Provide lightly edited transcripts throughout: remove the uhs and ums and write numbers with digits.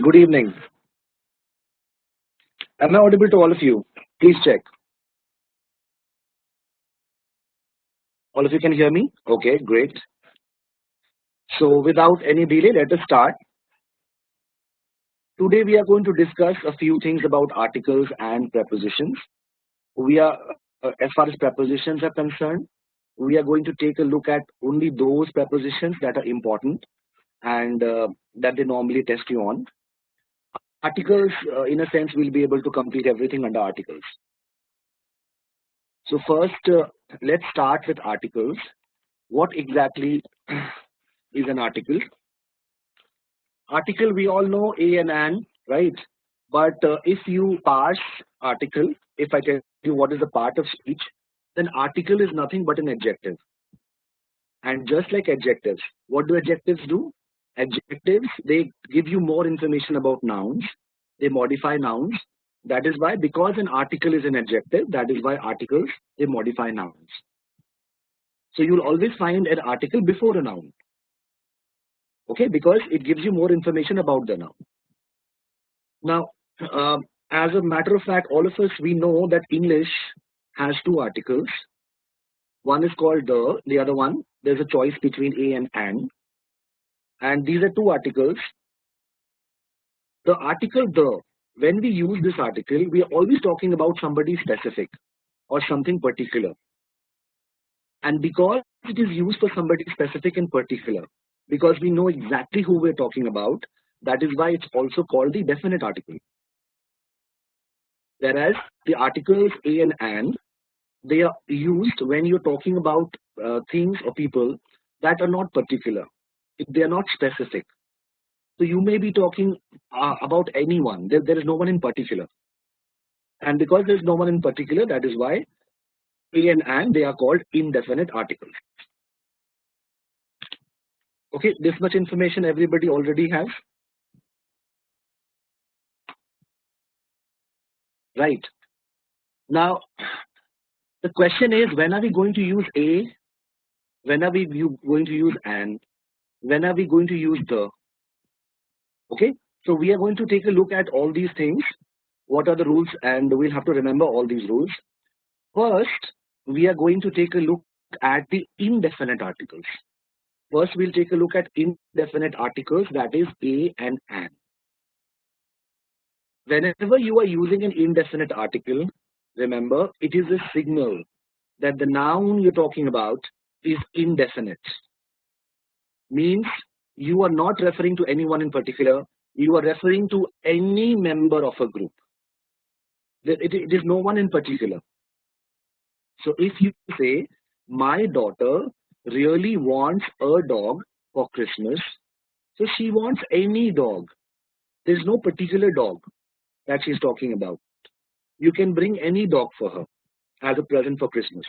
Good evening. Am I audible to all of you? Please check. All of you can hear me? Okay, great. So without any delay, let us start. Today we are going to discuss a few things about articles and prepositions. As far as prepositions are concerned, we are going to take a look at only those prepositions that are important and that they normally test you on. Articles, in a sense, we'll be able to complete everything under articles. So first, let's start with articles. What exactly is an article? Article, we all know a and an, right? But if you parse article, if I tell you what is a part of speech, then article is nothing but an adjective. And just like adjectives, what do adjectives do? Adjectives, they give you more information about nouns. They modify nouns. That is why, because an article is an adjective, that is why articles, they modify nouns. So you'll always find an article before a noun. Okay, because it gives you more information about the noun. Now, as a matter of fact, all of us, we know that English has two articles. One is called the other one, there's a choice between a and an. And these are two articles. The article the, when we use this article, we are always talking about somebody specific or something particular. And because it is used for somebody specific and particular, because we know exactly who we're talking about, that is why it's also called the definite article. Whereas the articles a and an, they are used when you're talking about things or people that are not particular. They are not specific. So you may be talking about anyone. There is no one in particular. And because there's no one in particular, that is why a and an, they are called indefinite articles. Okay, this much information everybody already has. Right. Now, the question is, when are we going to use a? When are we going to use an? When are we going to use the? Okay, so we are going to take a look at all these things. What are the rules? And we'll have to remember all these rules. First, we are going to take a look at the indefinite articles. First, we'll take a look at indefinite articles, that is a and an. Whenever you are using an indefinite article, remember, it is a signal that the noun you're talking about is indefinite. Means you are not referring to anyone in particular, you are referring to any member of a group. It is no one in particular. So if you say, my daughter really wants a dog for Christmas, so she wants any dog. There's no particular dog that she's talking about. You can bring any dog for her as a present for Christmas.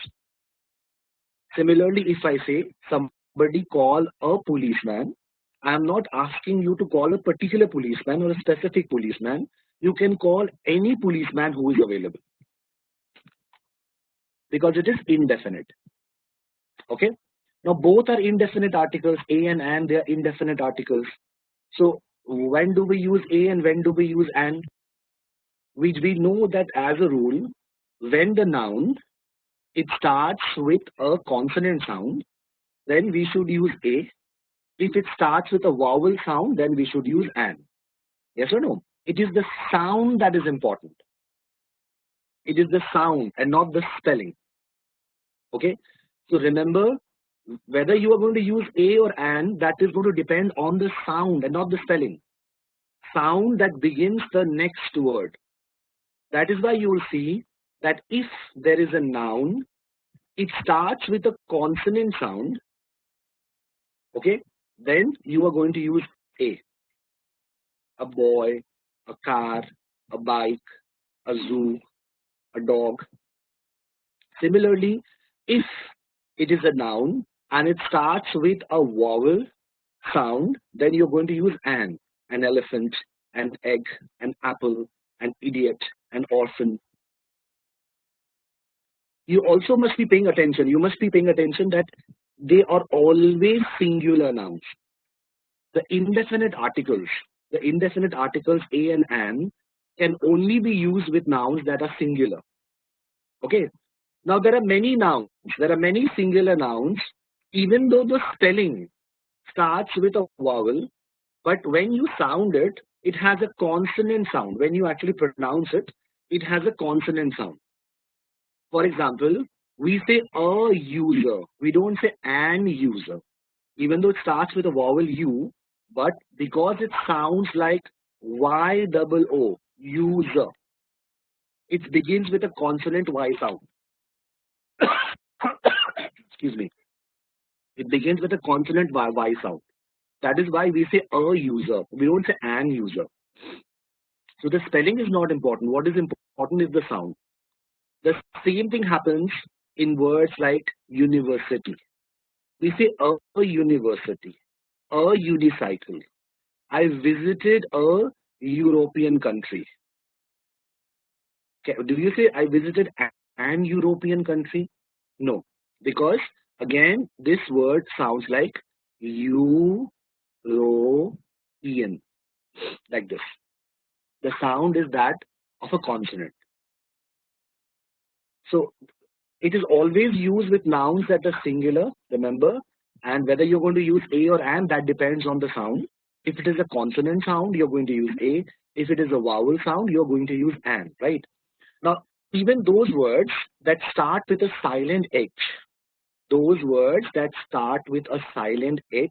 Similarly, if I say somebody call a policeman, I am not asking you to call a particular policeman or a specific policeman. You can call any policeman who is available, because it is indefinite. Okay. Now both are indefinite articles, a and an, they are indefinite articles. So when do we use a and when do we use an? We know that as a rule, when the noun, it starts with a consonant sound, then we should use a. If it starts with a vowel sound, then we should use an. Yes or no? It is the sound that is important. It is the sound and not the spelling. Okay. So remember, whether you are going to use a or an, that is going to depend on the sound and not the spelling. Sound that begins the next word. That is why you will see that if there is a noun, it starts with a consonant sound. Okay, then you are going to use a. A boy, a car, a bike, a zoo, a dog. Similarly, if it is a noun and it starts with a vowel sound, then you're going to use an elephant, an egg, an apple, an idiot, an orphan. You also must be paying attention. You must be paying attention that they are always singular nouns. The indefinite articles, the indefinite articles a and an can only be used with nouns that are singular. Okay. Now there are many nouns. There are many singular nouns, even though the spelling starts with a vowel, but when you sound it, it has a consonant sound. When you actually pronounce it, it has a consonant sound. For example, we say a user. We don't say an user. Even though it starts with a vowel U, but because it sounds like Y double O, user, it begins with a consonant Y sound. Excuse me. It begins with a consonant Y sound. That is why we say a user. We don't say an user. So the spelling is not important. What is important is the sound. The same thing happens in words like university. We say a university, a unicycle. I visited a European country. Okay, do you say I visited an European country? No, because again, this word sounds like European, like this. The sound is that of a consonant. So it is always used with nouns that are singular, remember, and whether you're going to use a or an, that depends on the sound. If it is a consonant sound, you're going to use a. If it is a vowel sound, you're going to use an, right? Now, even those words that start with a silent H, those words that start with a silent H,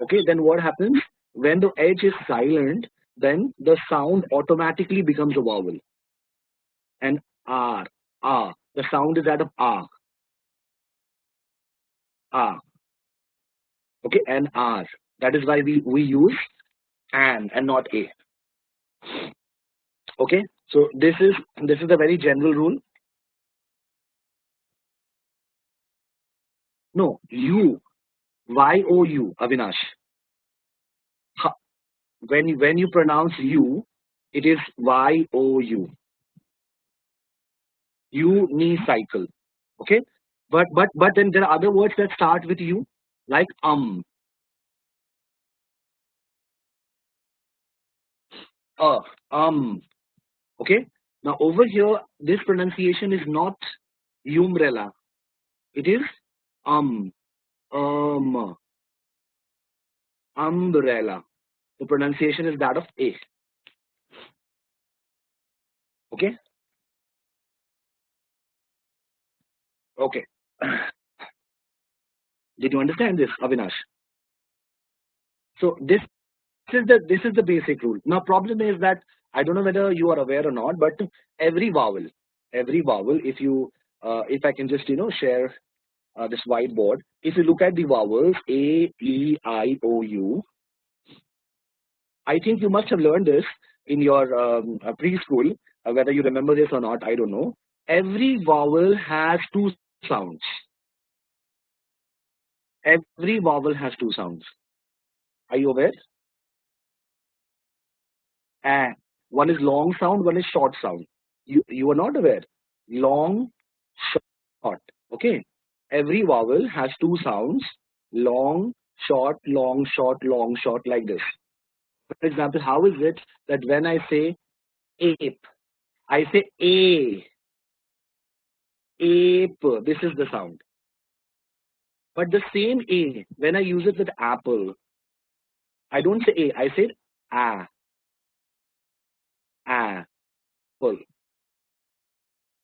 okay, then what happens? When the H is silent, then the sound automatically becomes a vowel. And R, R, the sound is that of R, R, okay, and R. That is why we use an and not a. Okay, so this is a very general rule. No, U, Y-O-U, Avinash. When you pronounce U, it is Y-O-U. Unicycle. Okay, but then there are other words that start with U, like uh, okay. Now over here, this pronunciation is not umbrella. It is um, um, umbrella. The pronunciation is that of a. Okay. Okay. Did you understand this, Avinash? So this is the basic rule. Now problem is that I don't know whether you are aware or not, but every vowel, if I can just share this whiteboard, if you look at the vowels A, E, I, O, U, I think you must have learned this in your preschool. Whether you remember this or not, I don't know. Every vowel has two sounds. Every vowel has two sounds. Are you aware? A. One is long sound, one is short sound. You are not aware. Long, short. Okay. Every vowel has two sounds. Long, short, long, short, long, short, like this. For example, how is it that when I say ape, I say a, ape. This is the sound. But the same a, when I use it with apple, I don't say a, I say a, apple.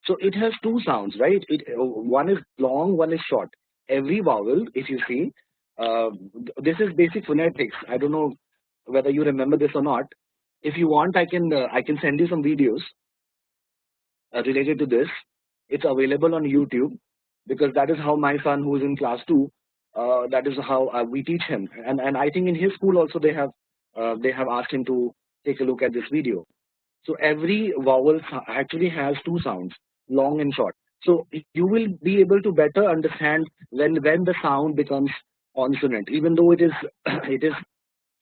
So it has two sounds, right? One is long, one is short. Every vowel, if you see, this is basic phonetics. I don't know whether you remember this or not. If you want, I can send you some videos related to this. It's available on YouTube because that is how my son, who is in class 2, that is how we teach him. And I think in his school also they have asked him to take a look at this video. So every vowel actually has two sounds, long and short. So you will be able to better understand when the sound becomes consonant, even though it is it is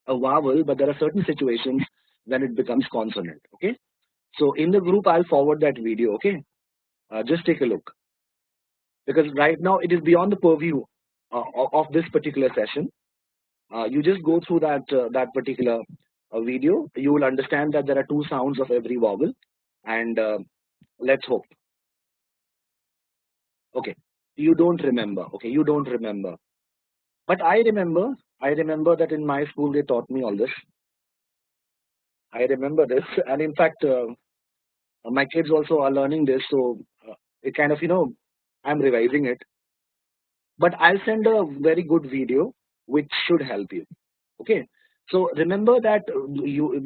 a vowel, but there are certain situations when it becomes consonant. Okay. So in the group, I'll forward that video. Okay. Just take a look, because right now it is beyond the purview of this particular session. You just go through that particular a video, you will understand that there are two sounds of every vowel. And let's hope. Okay, you don't remember. Okay, you don't remember. But I remember. I remember that in my school they taught me all this. I remember this, and in fact, my kids also are learning this. So it kind of, I'm revising it. But I'll send a very good video which should help you. Okay. So remember that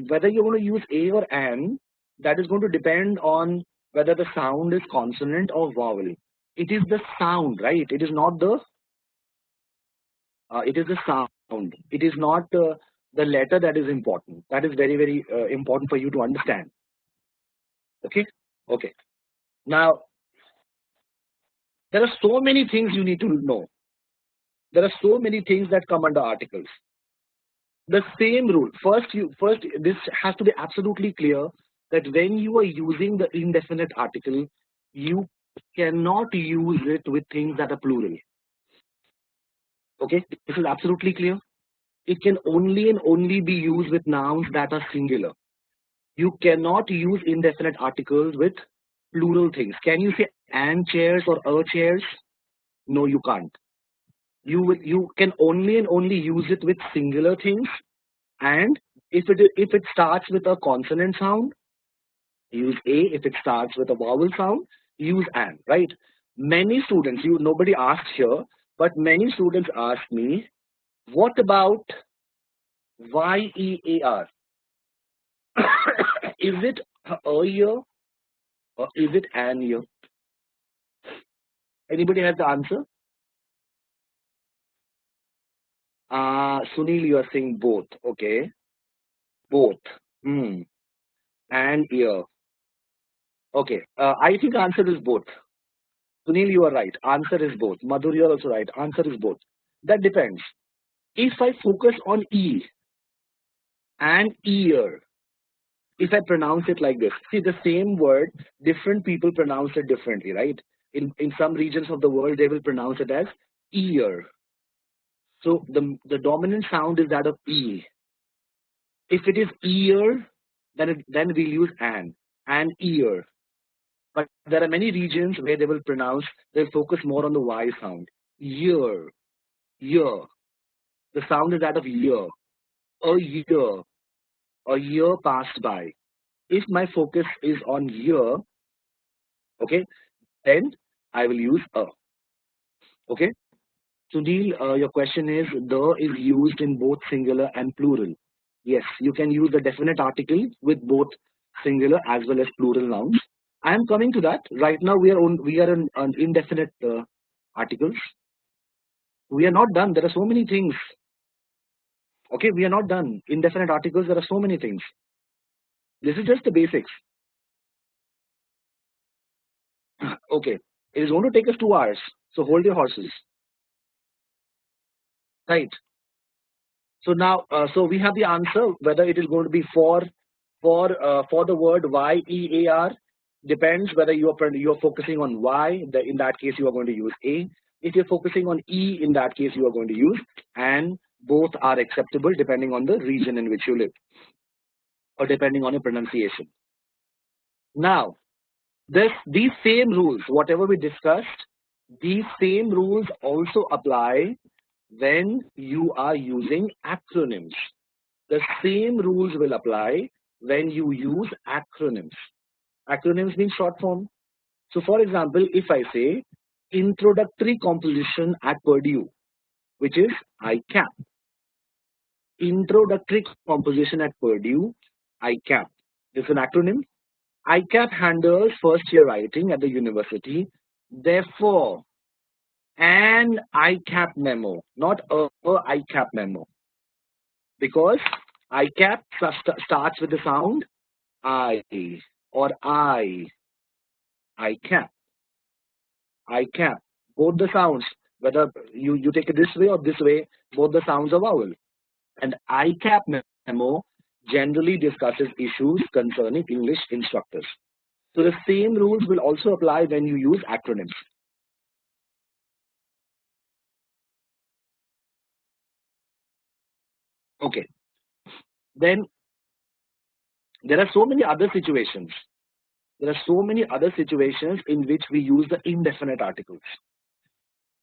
whether you want to use a or an, that is going to depend on whether the sound is consonant or vowel. It is the sound, right? It is not the. It is the sound. It is not the letter that is important. That is very very important for you to understand. Okay. Okay. Now there are so many things you need to know. There are so many things that come under articles. The same rule. First this has to be absolutely clear that when you are using the indefinite article, you cannot use it with things that are plural. Okay, this is absolutely clear. It can only and only be used with nouns that are singular. You cannot use indefinite articles with plural things. Can you say "an chairs" or "a chairs"? No, you can't. You can only and only use it with singular things. And if it starts with a consonant sound, use a. If it starts with a vowel sound, use an. Right? Many students, nobody asked here, but many students ask me, what about year? Is it a year or is it an year? Anybody has the answer? Sunil, you are saying both. Okay, both. Hmm. And year. Okay. I think answer is both. Sunil, you are right. Answer is both. Madhur, you are also right. Answer is both. That depends. If I focus on E and ear, if I pronounce it like this, see the same word, different people pronounce it differently, right? In some regions of the world, they will pronounce it as ear. So the dominant sound is that of E. If it is ear, then we'll use an ear. But there are many regions where they'll focus more on the Y sound. Year, year. The sound is that of year. A year, a year passed by. If my focus is on year, okay, then I will use a. Okay. Sunil, your question is the is used in both singular and plural. Yes, you can use the definite article with both singular as well as plural nouns. I am coming to that. Right now we are on indefinite articles. We are not done. There are so many things. Okay, we are not done. Indefinite articles, there are so many things. This is just the basics. Okay, it is going to take us 2 hours. So hold your horses. Right. So now, so we have the answer whether it is going to be for the word year. Depends whether you're focusing on y. In that case, you are going to use a. If you're focusing on e, in that case, you are going to use and. Both are acceptable depending on the region in which you live or depending on your pronunciation. Now, these same rules, whatever we discussed, these same rules also apply when you are using acronyms. The same rules will apply when you use acronyms. Acronyms mean short form. So, for example, if I say introductory composition at Purdue, which is ICAP, introductory composition at Purdue, ICAP. This is an acronym. ICAP handles first year writing at the university. Therefore, an ICAP memo, not a ICAP memo, because ICAP starts with the sound I or ICAP, ICAP. Both the sounds, whether you take it this way or this way, both the sounds are vowel. And ICAP memo generally discusses issues concerning English instructors. So the same rules will also apply when you use acronyms. Okay. Then There are so many other situations. There are so many other situations in which we use the indefinite articles.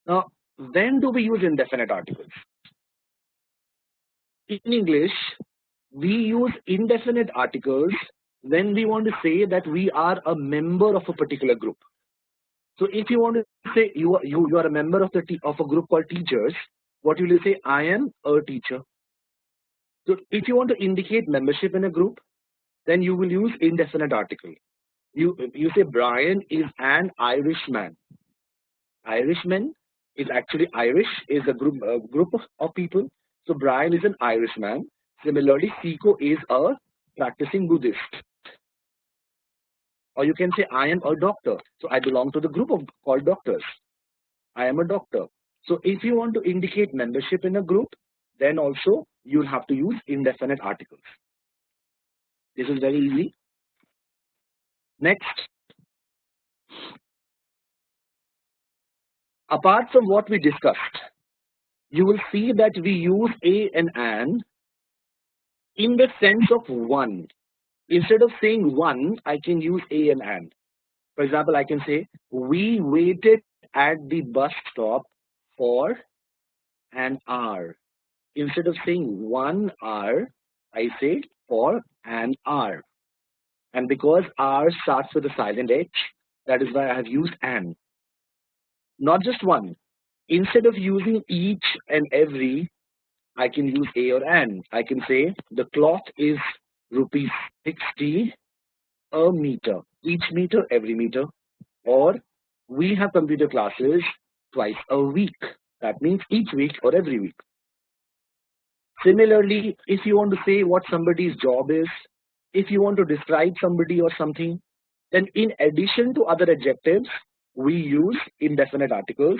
Now, when do we use indefinite articles? In English, we use indefinite articles when we want to say that we are a member of a particular group. So if you want to say you are a member of of a group called teachers, what will you say? I am a teacher. So if you want to indicate membership in a group, then you will use indefinite article. You say Brian is an Irishman. Irishman is actually Irish is a group of people. So Brian is an Irishman. Similarly, Siko is a practicing Buddhist. Or you can say I am a doctor. So I belong to the group of called doctors. I am a doctor. So if you want to indicate membership in a group, then also you'll have to use indefinite articles. This is very easy. Next, apart from what we discussed, you will see that we use a and an in the sense of one. Instead of saying one, I can use a and an. For example, I can say, we waited at the bus stop for an hour. Instead of saying 1 hour, I say for an hour. And because hour starts with a silent H, that is why I have used an. Not just one. Instead of using each and every, I can use a or an. I can say the cloth is rupees 60 a meter. Each meter, every meter. Or we have computer classes twice a week. That means each week or every week. Similarly, if you want to say what somebody's job is, if you want to describe somebody or something, then in addition to other adjectives, we use indefinite articles.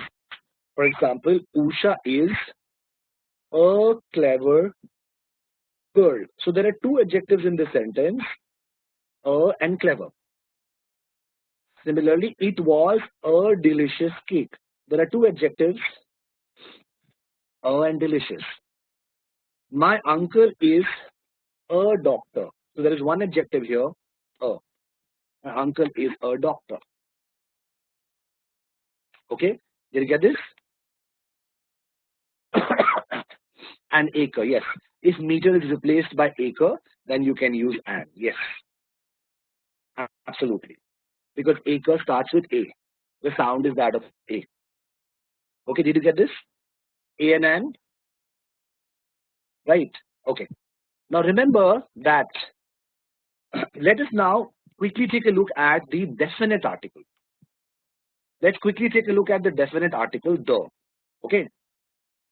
For example, Usha is a clever girl. So there are two adjectives in this sentence, and clever. Similarly, it was a delicious cake. There are two adjectives, and delicious. My uncle is a doctor. So there is one adjective here, a. My uncle is a doctor. Okay, did you get this? An acre, yes. If meter is replaced by acre, then you can use an. Yes, absolutely. Because acre starts with A. The sound is that of A. Okay, did you get this? A and an? Right. Okay. Now remember that let us now quickly take a look at the definite article. Let's quickly take a look at the definite article, the. Okay.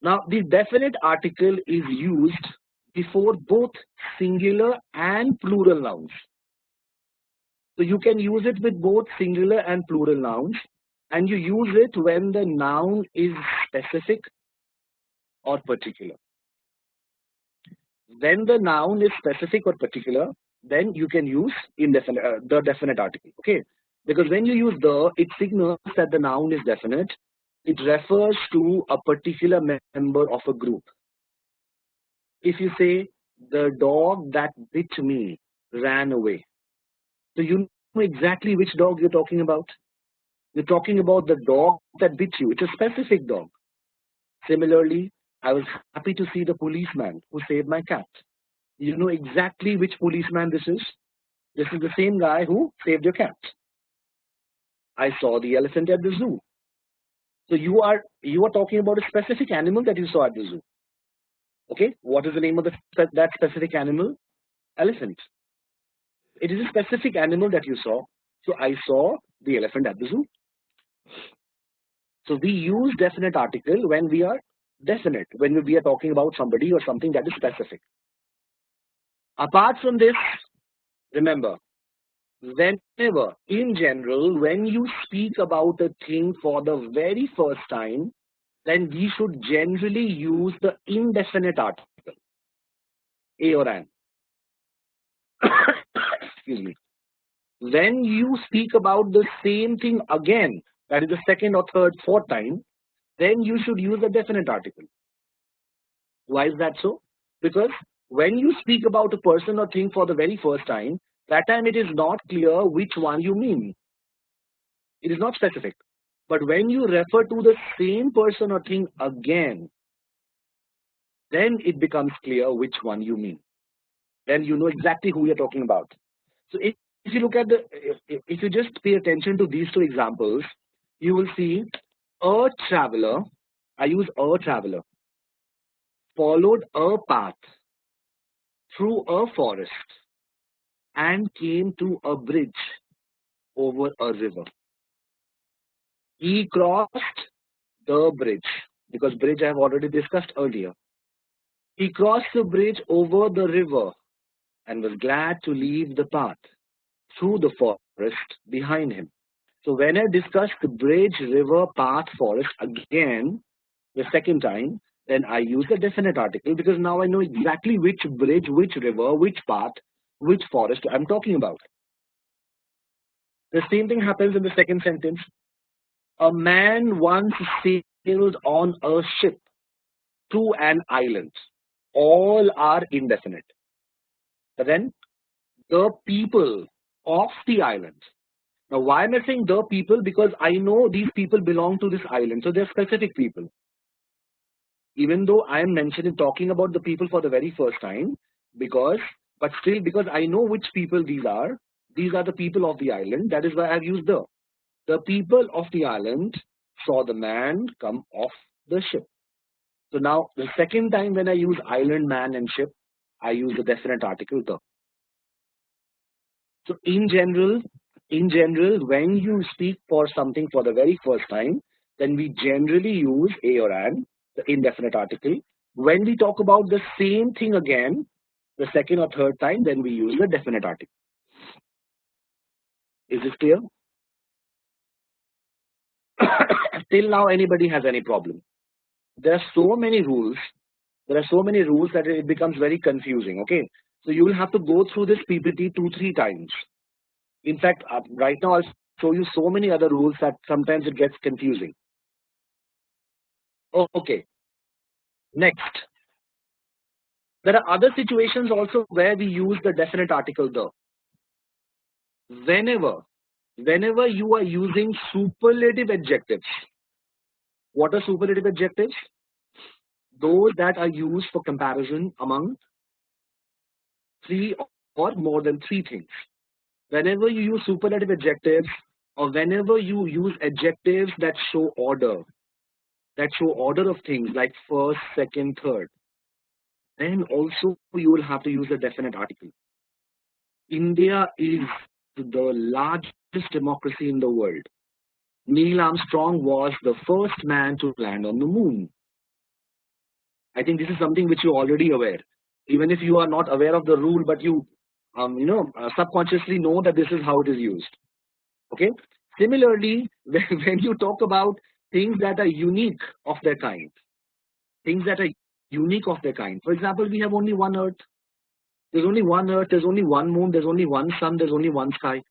Now the definite article is used before both singular and plural nouns. So you can use it with both singular and plural nouns, and you use it when the noun is specific or particular. When the noun is specific or particular, then you can use the definite article. Okay, because when you use the, it signals that the noun is definite. It refers to a particular member of a group. If you say the dog that bit me ran away, so you know exactly which dog you're talking about. You're talking about the dog that bit you. It's a specific dog. Similarly, I was happy to see the policeman who saved my cat. You know exactly which policeman this is. This is the same guy who saved your cat. I saw the elephant at the zoo. So you are talking about a specific animal that you saw at the zoo. Okay, what is the name of that specific animal? Elephant. It is a specific animal that you saw. So I saw the elephant at the zoo. So we use definite article when we are definite, when we are talking about somebody or something that is specific. Apart from this, remember, whenever, in general, when you speak about a thing for the very first time, then we should generally use the indefinite article, a or an. Excuse me. When you speak about the same thing again, that is the second or third, fourth time, then you should use a definite article. Why is that so? Because when you speak about a person or thing for the very first time, That time it is not clear which one you mean. It is not specific. But when you refer to the same person or thing again, then it becomes clear which one you mean. Then you know exactly who you're talking about. So if you look at if you just pay attention to these two examples, you will see a traveler, I use a traveler, followed a path through a forest and came to a bridge over a river. He crossed the bridge, because bridge I have already discussed earlier. He crossed the bridge over the river and was glad to leave the path through the forest behind him. So when I discuss the bridge, river, path, forest again, the second time, then I use the definite article, because now I know exactly which bridge, which river, which path, which forest I'm talking about. The same thing happens in the second sentence. A man once sailed on a ship to an island. All are indefinite. But then the people of the island. Now, why am I saying the people? Because I know these people belong to this island. So they're specific people. Even though I am talking about the people for the very first time, but still, because I know which people these are the people of the island. That is why I've used the. The people of the island saw the man come off the ship. So now, the second time when I use island, man, and ship, I use the definite article the. So in general, when you speak for something for the very first time, then we generally use a or an, the indefinite article. When we talk about the same thing again, the second or third time, then we use the definite article. Is this clear? Till now, anybody has any problem? There are so many rules. That it becomes very confusing. Okay, so you will have to go through this PPT 2-3 times. In fact, right now I'll show you so many other rules that sometimes it gets confusing. Okay. Next, there are other situations also where we use the definite article the. Whenever you are using superlative adjectives. What are superlative adjectives? Those that are used for comparison among 3 or more than 3 things. Whenever you use superlative adjectives, or whenever you use adjectives that show order of things like first, second, third, then also you will have to use a definite article. India is the largest democracy in the world. Neil Armstrong was the first man to land on the moon. I think this is something which you're already aware. Even if you are not aware of the rule, but you subconsciously know that this is how it is used. Okay. Similarly, when you talk about things that are unique of their kind, for example, we have only one Earth. There's only one Earth. There's only one moon. There's only one sun. There's only one sky.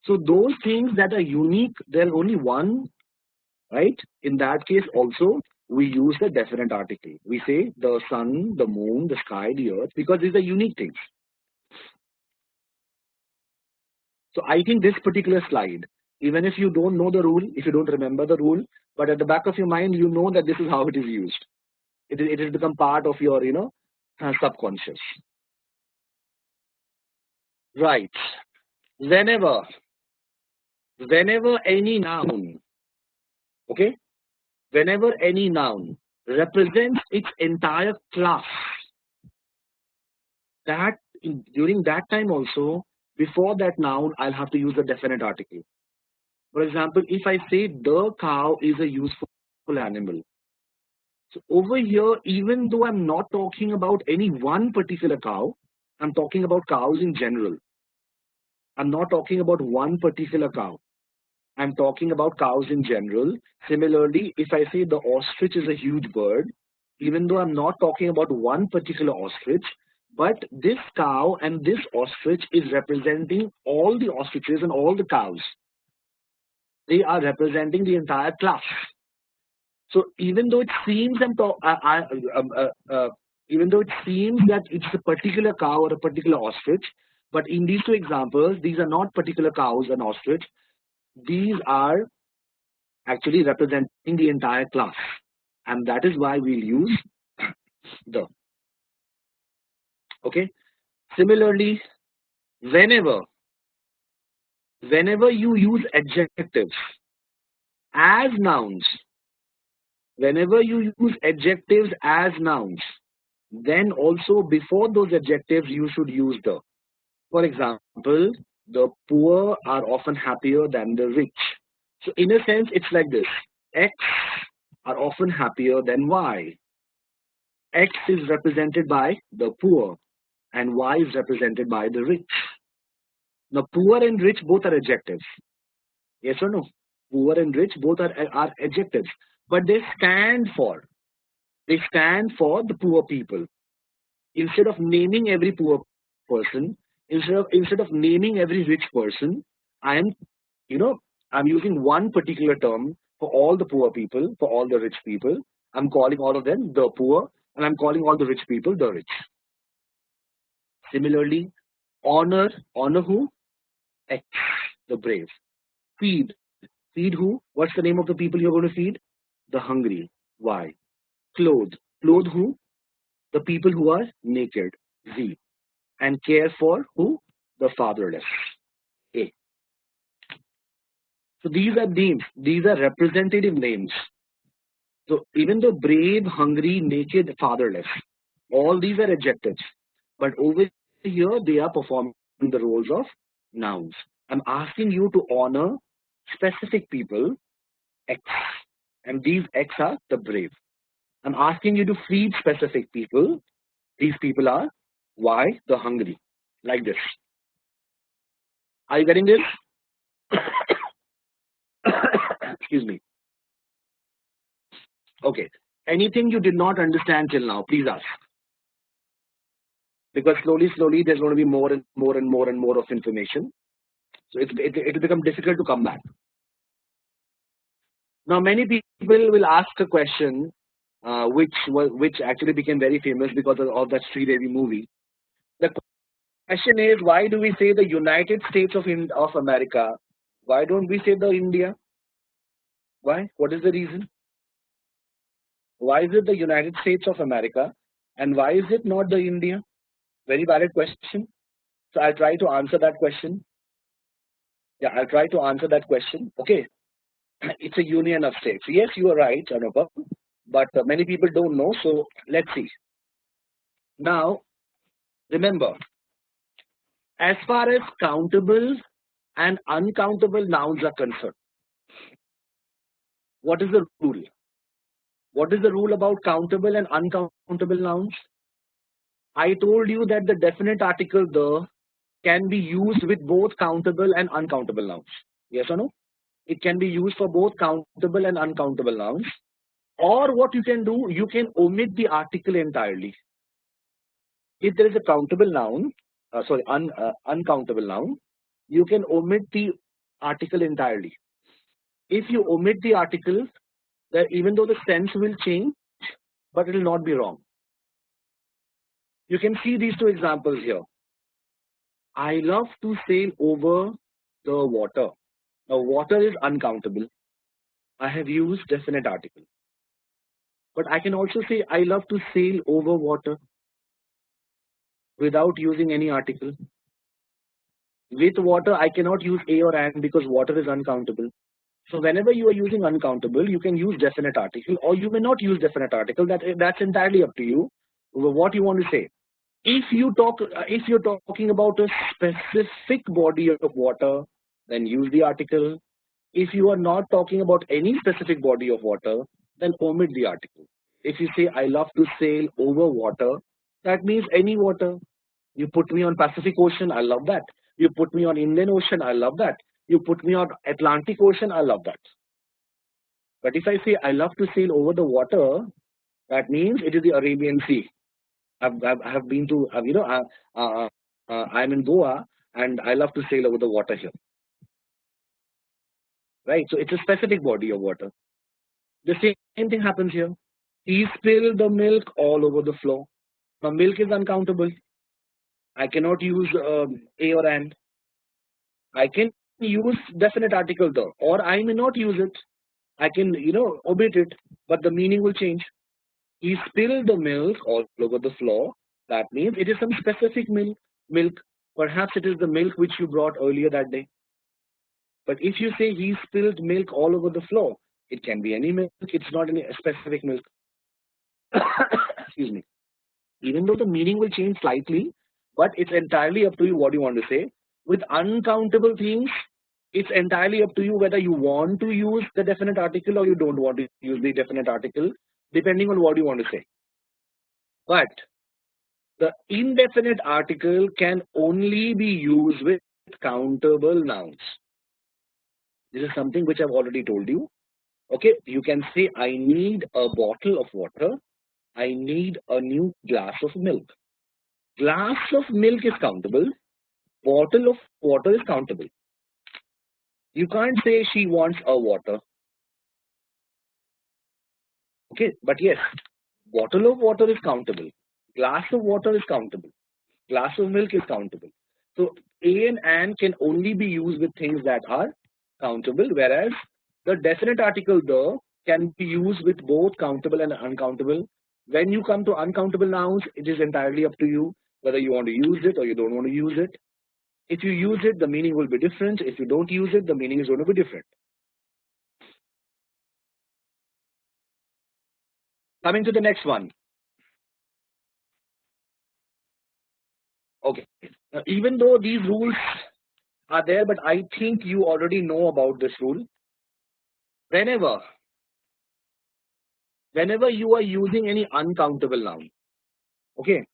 So those things that are unique, there's only one, right? In that case, also we use the definite article. We say the sun, the moon, the sky, the earth, because these are unique things. So I think this particular slide, even if you don't know the rule, if you don't remember the rule, but at the back of your mind, you know that this is how it is used. It has become part of your, subconscious. Right. Whenever any noun, okay, whenever any noun represents its entire class, that during that time also, before that noun, I'll have to use a definite article. For example, if I say the cow is a useful animal. So over here, even though I'm not talking about any one particular cow, I'm talking about cows in general. I'm not talking about one particular cow. I'm talking about cows in general. Similarly, if I say the ostrich is a huge bird, even though I'm not talking about one particular ostrich, but this cow and this ostrich is representing all the ostriches and all the cows. They are representing the entire class. So even though it seems even though it seems that it's a particular cow or a particular ostrich, But in these two examples, these are not particular cows and ostrich. These are actually representing the entire class, and that is why we'll use the. Okay. Similarly, whenever you use adjectives as nouns, whenever you use adjectives as nouns, then also before those adjectives you should use the. For example, the poor are often happier than the rich. So in a sense, it's like this: X are often happier than Y. X is represented by the poor and Y is represented by the rich. Now, poor and rich both are adjectives. Yes or no? Poor and rich both are adjectives, but they stand for the poor people. Instead of naming every poor person, instead of naming every rich person, I am, I'm using one particular term for all the poor people, for all the rich people. I'm calling all of them the poor, and I'm calling all the rich people the rich. Similarly, honor who? X, the brave. Feed who? What's the name of the people you're going to feed? The hungry. Y. Clothe who? The people who are naked. Z. And care for who? The fatherless. A. So these are names. These are representative names. So even the brave, hungry, naked, fatherless, all these are adjectives. But over here, they are performing the roles of nouns. I'm asking you to honor specific people, X, and these X are the brave. I'm asking you to feed specific people. These people are Y, the hungry. Like this. Are you getting this? Excuse me. Okay. Anything you did not understand till now, please ask. Because slowly, there's going to be more and more and more and more of information. So it will become difficult to come back. Now, many people will ask a question, which actually became very famous because of that Sridevi movie. The question is, why do we say the United States of America? Why don't we say the India? Why? What is the reason? Why is it the United States of America, and why is it not the India? Very valid question. So I'll try to answer that question. Yeah, I'll try to answer that question. Okay. It's a union of states. Yes, you are right, Anupam. But many people don't know. So let's see. Now, remember, as far as countable and uncountable nouns are concerned, what is the rule? What is the rule about countable and uncountable nouns? I told you that the definite article the can be used with both countable and uncountable nouns. Yes or no? It can be used for both countable and uncountable nouns. Or what you can do, you can omit the article entirely. If there is a countable noun, uncountable noun, you can omit the article entirely. If you omit the article, then even though the sense will change, but it will not be wrong. You can see these two examples here. I love to sail over the water. Now, water is uncountable. I have used definite article. But I can also say I love to sail over water without using any article. With water, I cannot use a or an because water is uncountable. So whenever you are using uncountable, you can use definite article, or you may not use definite article. That's entirely up to you. What you want to say. If you're talking about a specific body of water, then use the article. If you are not talking about any specific body of water, then omit the article. If you say I love to sail over water, that means any water. You put me on Pacific Ocean, I love that. You put me on Indian Ocean, I love that. You put me on Atlantic Ocean, I love that. But if I say I love to sail over the water, that means it is the Arabian Sea. I have been to, I'm in Goa and I love to sail over the water here. Right? So it's a specific body of water. The same thing happens here. He spilled the milk all over the floor. Now milk is uncountable. I cannot use a or an. I can use definite article the, or I may not use it. I can, omit it, but the meaning will change. He spilled the milk all over the floor. That means it is some specific milk. Milk. Perhaps it is the milk which you brought earlier that day. But if you say he spilled milk all over the floor, it can be any milk. It's not any specific milk. Excuse me. Even though the meaning will change slightly, but it's entirely up to you what you want to say. With uncountable things, it's entirely up to you whether you want to use the definite article or you don't want to use the definite article, depending on what you want to say. But the indefinite article can only be used with countable nouns. This is something which I've already told you. Okay, you can say, I need a bottle of water. I need a new glass of milk. Glass of milk is countable. Bottle of water is countable. You can't say she wants a water. Okay, but yes, bottle of water is countable. Glass of water is countable. Glass of milk is countable. So a and an can only be used with things that are countable, whereas the definite article the can be used with both countable and uncountable. When you come to uncountable nouns, it is entirely up to you whether you want to use it or you don't want to use it. If you use it, the meaning will be different. If you don't use it, the meaning is going to be different. Coming to the next one. Okay. Now, even though these rules are there, but I think you already know about this rule. Whenever you are using any uncountable noun, okay,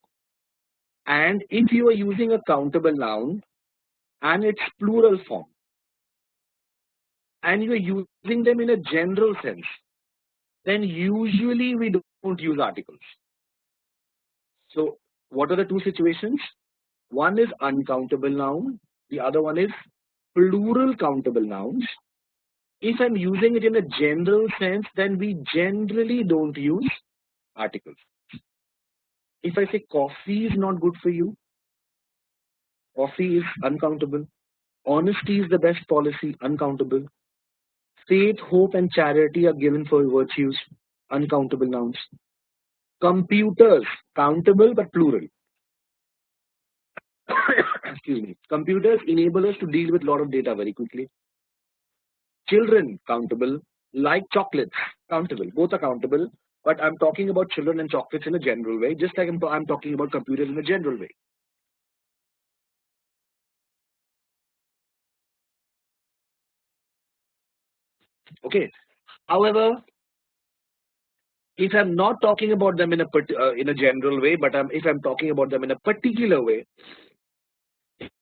and if you are using a countable noun and its plural form, and you are using them in a general sense, then usually we don't use articles. So what are the two situations? One is uncountable noun, the other one is plural countable nouns. If I'm using it in a general sense, then we generally don't use articles. If I say coffee is not good for you, coffee is uncountable. Honesty is the best policy, uncountable. Faith, hope, and charity are given for virtues, uncountable nouns. Computers, countable but plural. Excuse me. Computers enable us to deal with a lot of data very quickly. Children, countable. Like chocolates, countable. Both are countable, but I'm talking about children and chocolates in a general way, just like I'm talking about computers in a general way. Okay. However, if I'm not talking about them in a general way, but if I'm talking about them in a particular way,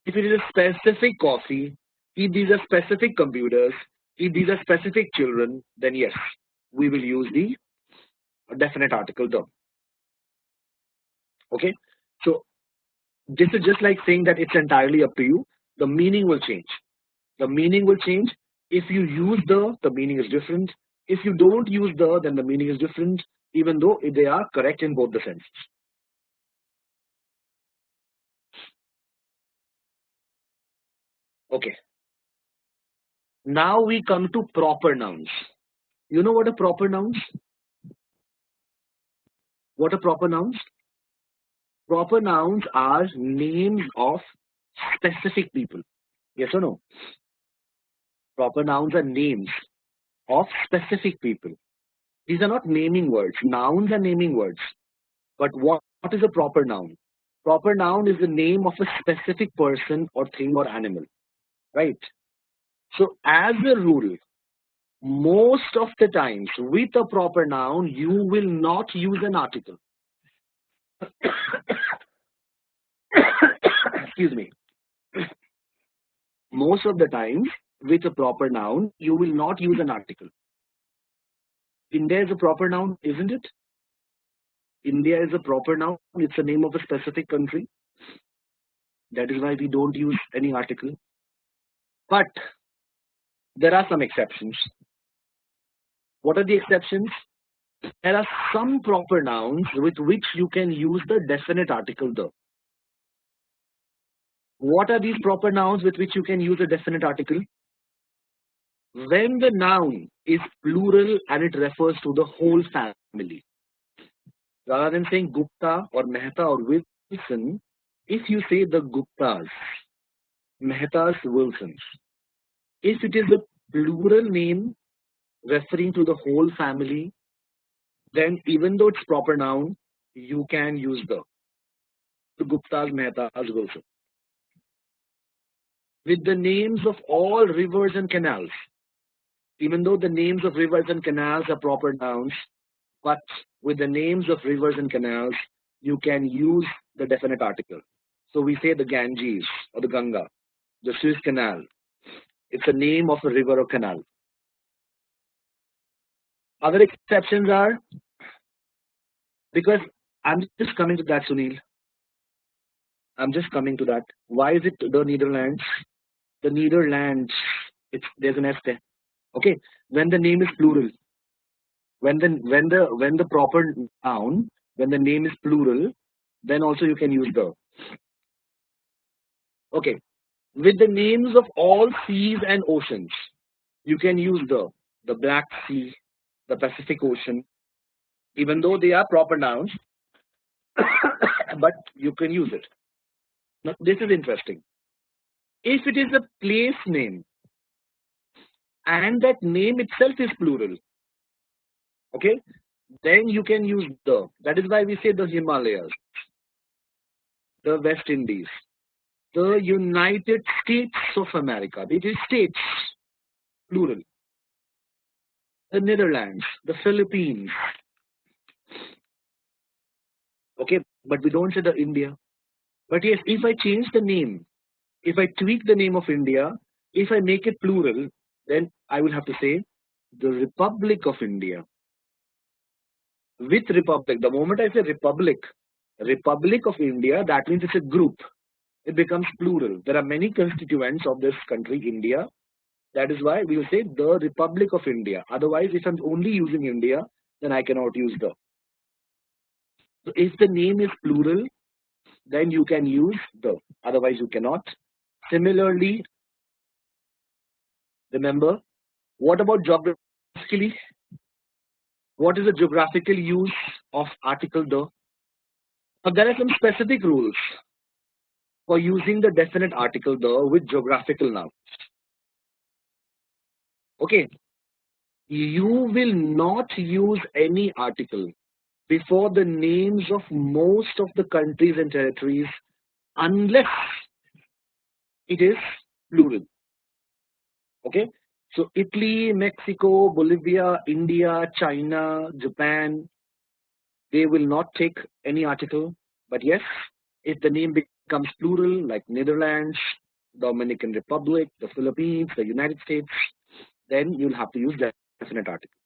if it is a specific coffee, if these are specific computers, if these are specific children, then yes, we will use the definite article term. Okay, so this is just like saying that it's entirely up to you. The meaning will change. The meaning will change. If you use the meaning is different. If you don't use then the meaning is different, even though they are correct in both the senses. Okay. Now we come to proper nouns. You know what are proper nouns? What are proper nouns? Proper nouns are names of specific people. Yes or no? Proper nouns are names of specific people. These are not naming words. Nouns are naming words. But what is a proper noun? Proper noun is the name of a specific person or thing or animal. Right? So as a rule, most of the times with a proper noun, you will not use an article. Excuse me. Most of the times with a proper noun, you will not use an article. India is a proper noun, isn't it? India is a proper noun. It's the name of a specific country. That is why we don't use any article. But there are some exceptions. What are the exceptions? There are some proper nouns with which you can use the definite article the. What are these proper nouns with which you can use a definite article? When the noun is plural and it refers to the whole family. Rather than saying Gupta or Mehta or Wilson, if you say the Guptas, Mehtas, Wilsons, if it is a plural name referring to the whole family, then even though it's proper noun, you can use the Guptas, Mehtas, Wilson. With the names of all rivers and canals, even though the names of rivers and canals are proper nouns, but with the names of rivers and canals, you can use the definite article. So we say the Ganges or the Ganga, the Suez Canal. It's a name of a river or canal. Other exceptions are, because I'm just coming to that, Sunil. I'm just coming to that. Why is it the Netherlands? The Netherlands. There's an S there. Okay. When the name is plural, when the proper noun, when the name is plural, then also you can use the. Okay. With the names of all seas and oceans, you can use the Black Sea, the Pacific Ocean, even though they are proper nouns, but you can use it. Now, this is interesting. If it is a place name and that name itself is plural, okay, then you can use the. That is why we say the Himalayas, the West Indies, the United States of America. It is states, plural. The Netherlands, the Philippines. Okay, but we don't say the India. But yes, if I change the name, if I tweak the name of India, if I make it plural, then I will have to say the Republic of India. With Republic, the moment I say Republic of India, that means it's a group. It becomes plural. There are many constituents of this country, India. That is why we will say the Republic of India. Otherwise, if I'm only using India, then I cannot use the. So if the name is plural, then you can use the. Otherwise, you cannot. Similarly, remember, what about geographically? What is the geographical use of article the? Now, there are some specific rules for using the definite article the with geographical nouns. Okay, you will not use any article before the names of most of the countries and territories unless it is plural. Okay, so Italy, Mexico, Bolivia, India, China, Japan, they will not take any article. But yes, if the name becomes plural, like Netherlands, Dominican Republic, the Philippines, the United States, then you'll have to use the definite article.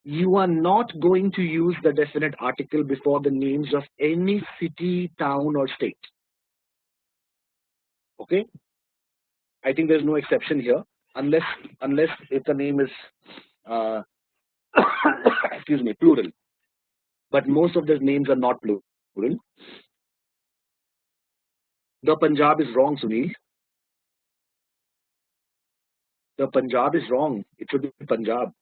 You are not going to use the definite article before the names of any city, town, or state. Okay? I think there's no exception here, unless if the name is excuse me, plural. But most of the names are not plural. The Punjab is wrong, Sunil. The Punjab is wrong. It should be Punjab.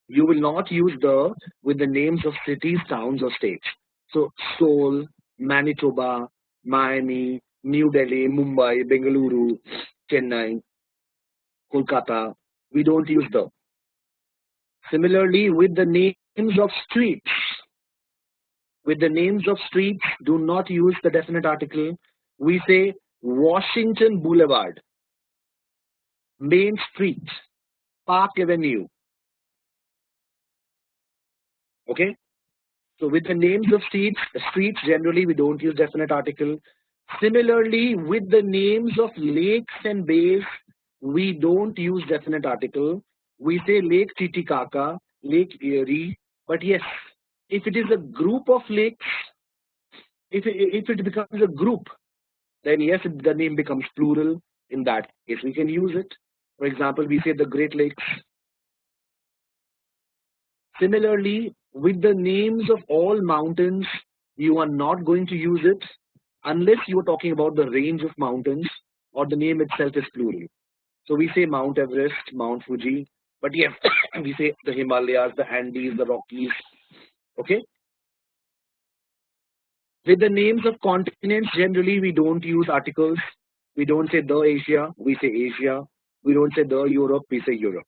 You will not use the with the names of cities, towns, or states. So Seoul, Manitoba, Miami, New Delhi, Mumbai, Bengaluru, Chennai, Kolkata. We don't use the. Similarly, with the names of streets, do not use the definite article. We say Washington Boulevard, Main Street, Park Avenue. Okay? So with the names of streets generally we don't use definite article. Similarly, with the names of lakes and bays, we don't use definite article. We say Lake Titicaca, Lake Erie. But yes, if it is a group of lakes, if it becomes a group, then yes, the name becomes plural. In that case, we can use it. For example, we say the Great Lakes. Similarly, with the names of all mountains, you are not going to use it unless you are talking about the range of mountains or the name itself is plural. So we say Mount Everest, Mount Fuji, but yes, we say the Himalayas, the Andes, the Rockies. Okay. With the names of continents, generally we don't use articles. We don't say the Asia, we say Asia. We don't say the Europe, we say Europe.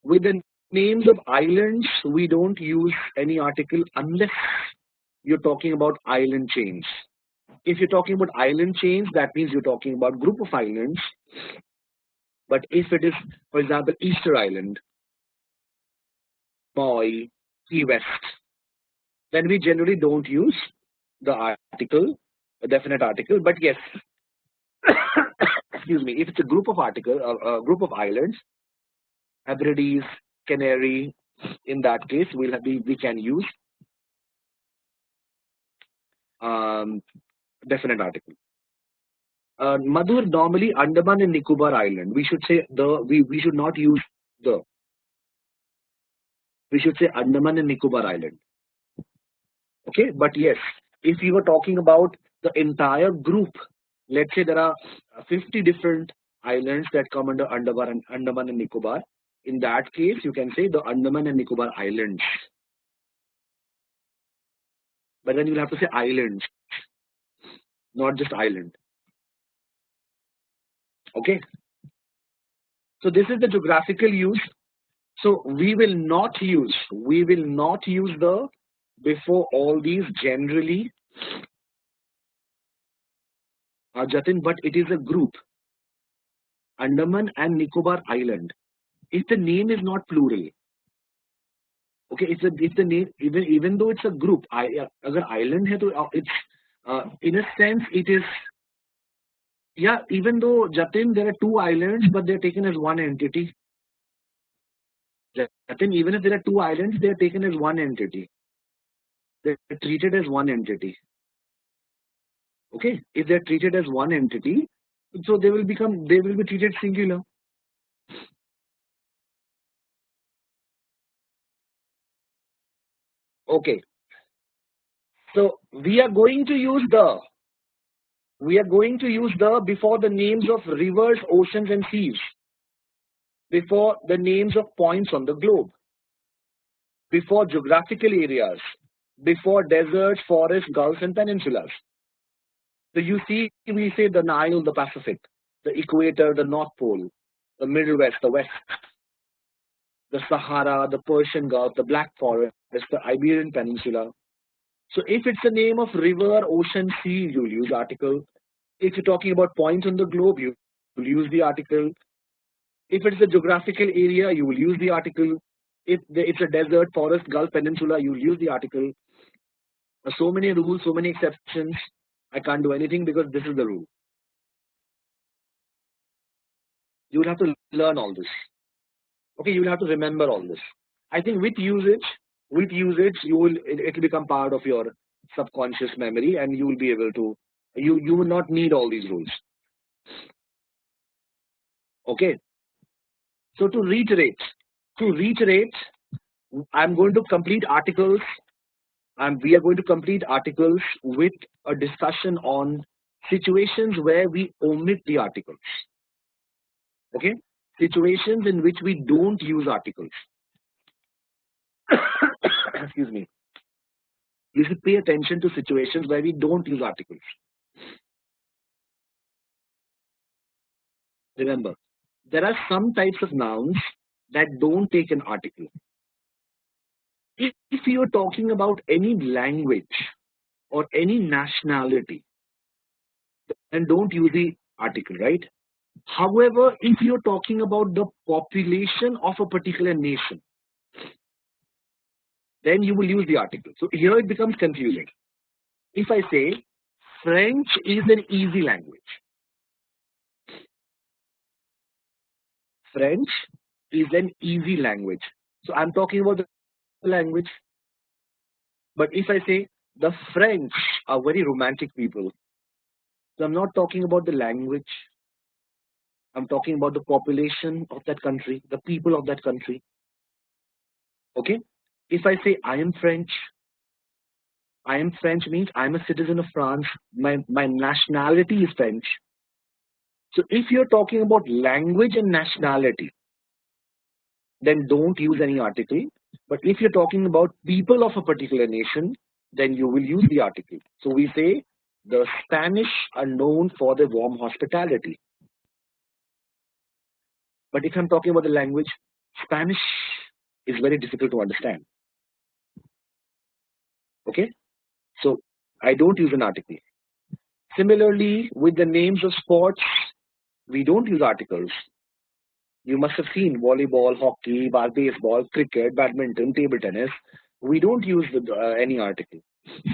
With the names of islands, we don't use any article unless you're talking about island chains. If you're talking about island chains, that means you're talking about group of islands. But if it is, for example, Easter Island, Moy, Key West, then we generally don't use the article, a definite article. But yes, excuse me, if it's a group of a group of islands, Hebrides, Canary, in that case, we can use um, definite article. Madhur, normally Andaman and Nicobar Island. We should say we should not use the. We should say Andaman and Nicobar Island. Okay, but yes, if you were talking about the entire group, let's say there are 50 different islands that come under Andaman and Nicobar. In that case, you can say the Andaman and Nicobar Islands. But then you'll have to say islands, not just island. Okay. So this is the geographical use. So we will not use the before all these generally, Jatin, but it is a group, Andaman and Nicobar Island. If the name is not plural, okay, if the name even though it's a group, agar island hai to it's in a sense it is, yeah, even though Jatin there are two islands but they're taken as one entity. Jatin, even if there are two islands, they're taken as one entity. They're treated as one entity. Okay, if they're treated as one entity, so they will be treated singular. Okay, so we are going to use the before the names of rivers, oceans and seas, before the names of points on the globe, before geographical areas, before deserts, forests, gulfs and peninsulas. So you see, we say the Nile, the Pacific, the equator, the North Pole, the Middle West, the West, the Sahara, the Persian Gulf, the Black Forest, the Iberian Peninsula. So if it's the name of river, ocean, sea, you'll use article. If you're talking about points on the globe, you will use the article. If it's a geographical area, you will use the article. If it's a desert, forest, Gulf, peninsula, you will use the article. So many rules, so many exceptions. I can't do anything because this is the rule. You will have to learn all this. Okay, you will have to remember all this. I think with usage, it will become part of your subconscious memory, and you will be able to. You will not need all these rules. Okay. So to reiterate, I'm going to complete articles, and we are going to complete articles with a discussion on situations where we omit the articles. Okay, situations in which we don't use articles. Excuse me. You should pay attention to situations where we don't use articles. Remember, there are some types of nouns that don't take an article. If you are talking about any language or any nationality, then don't use the article, right? However, if you're talking about the population of a particular nation, then you will use the article. So here it becomes confusing. If I say French is an easy language, French is an easy language. So I'm talking about the language. But if I say the French are very romantic people, so I'm not talking about the language. I'm talking about the population of that country, the people of that country. Okay? If I say I am French, I am French means I am a citizen of France. My nationality is French. So if you're talking about language and nationality, then don't use any article. But if you're talking about people of a particular nation, then you will use the article. So we say the Spanish are known for their warm hospitality. But if I'm talking about the language, Spanish is very difficult to understand. Okay, so I don't use an article. Similarly, with the names of sports, we don't use articles. You must have seen volleyball, hockey, baseball, cricket, badminton, table tennis. We don't use any article.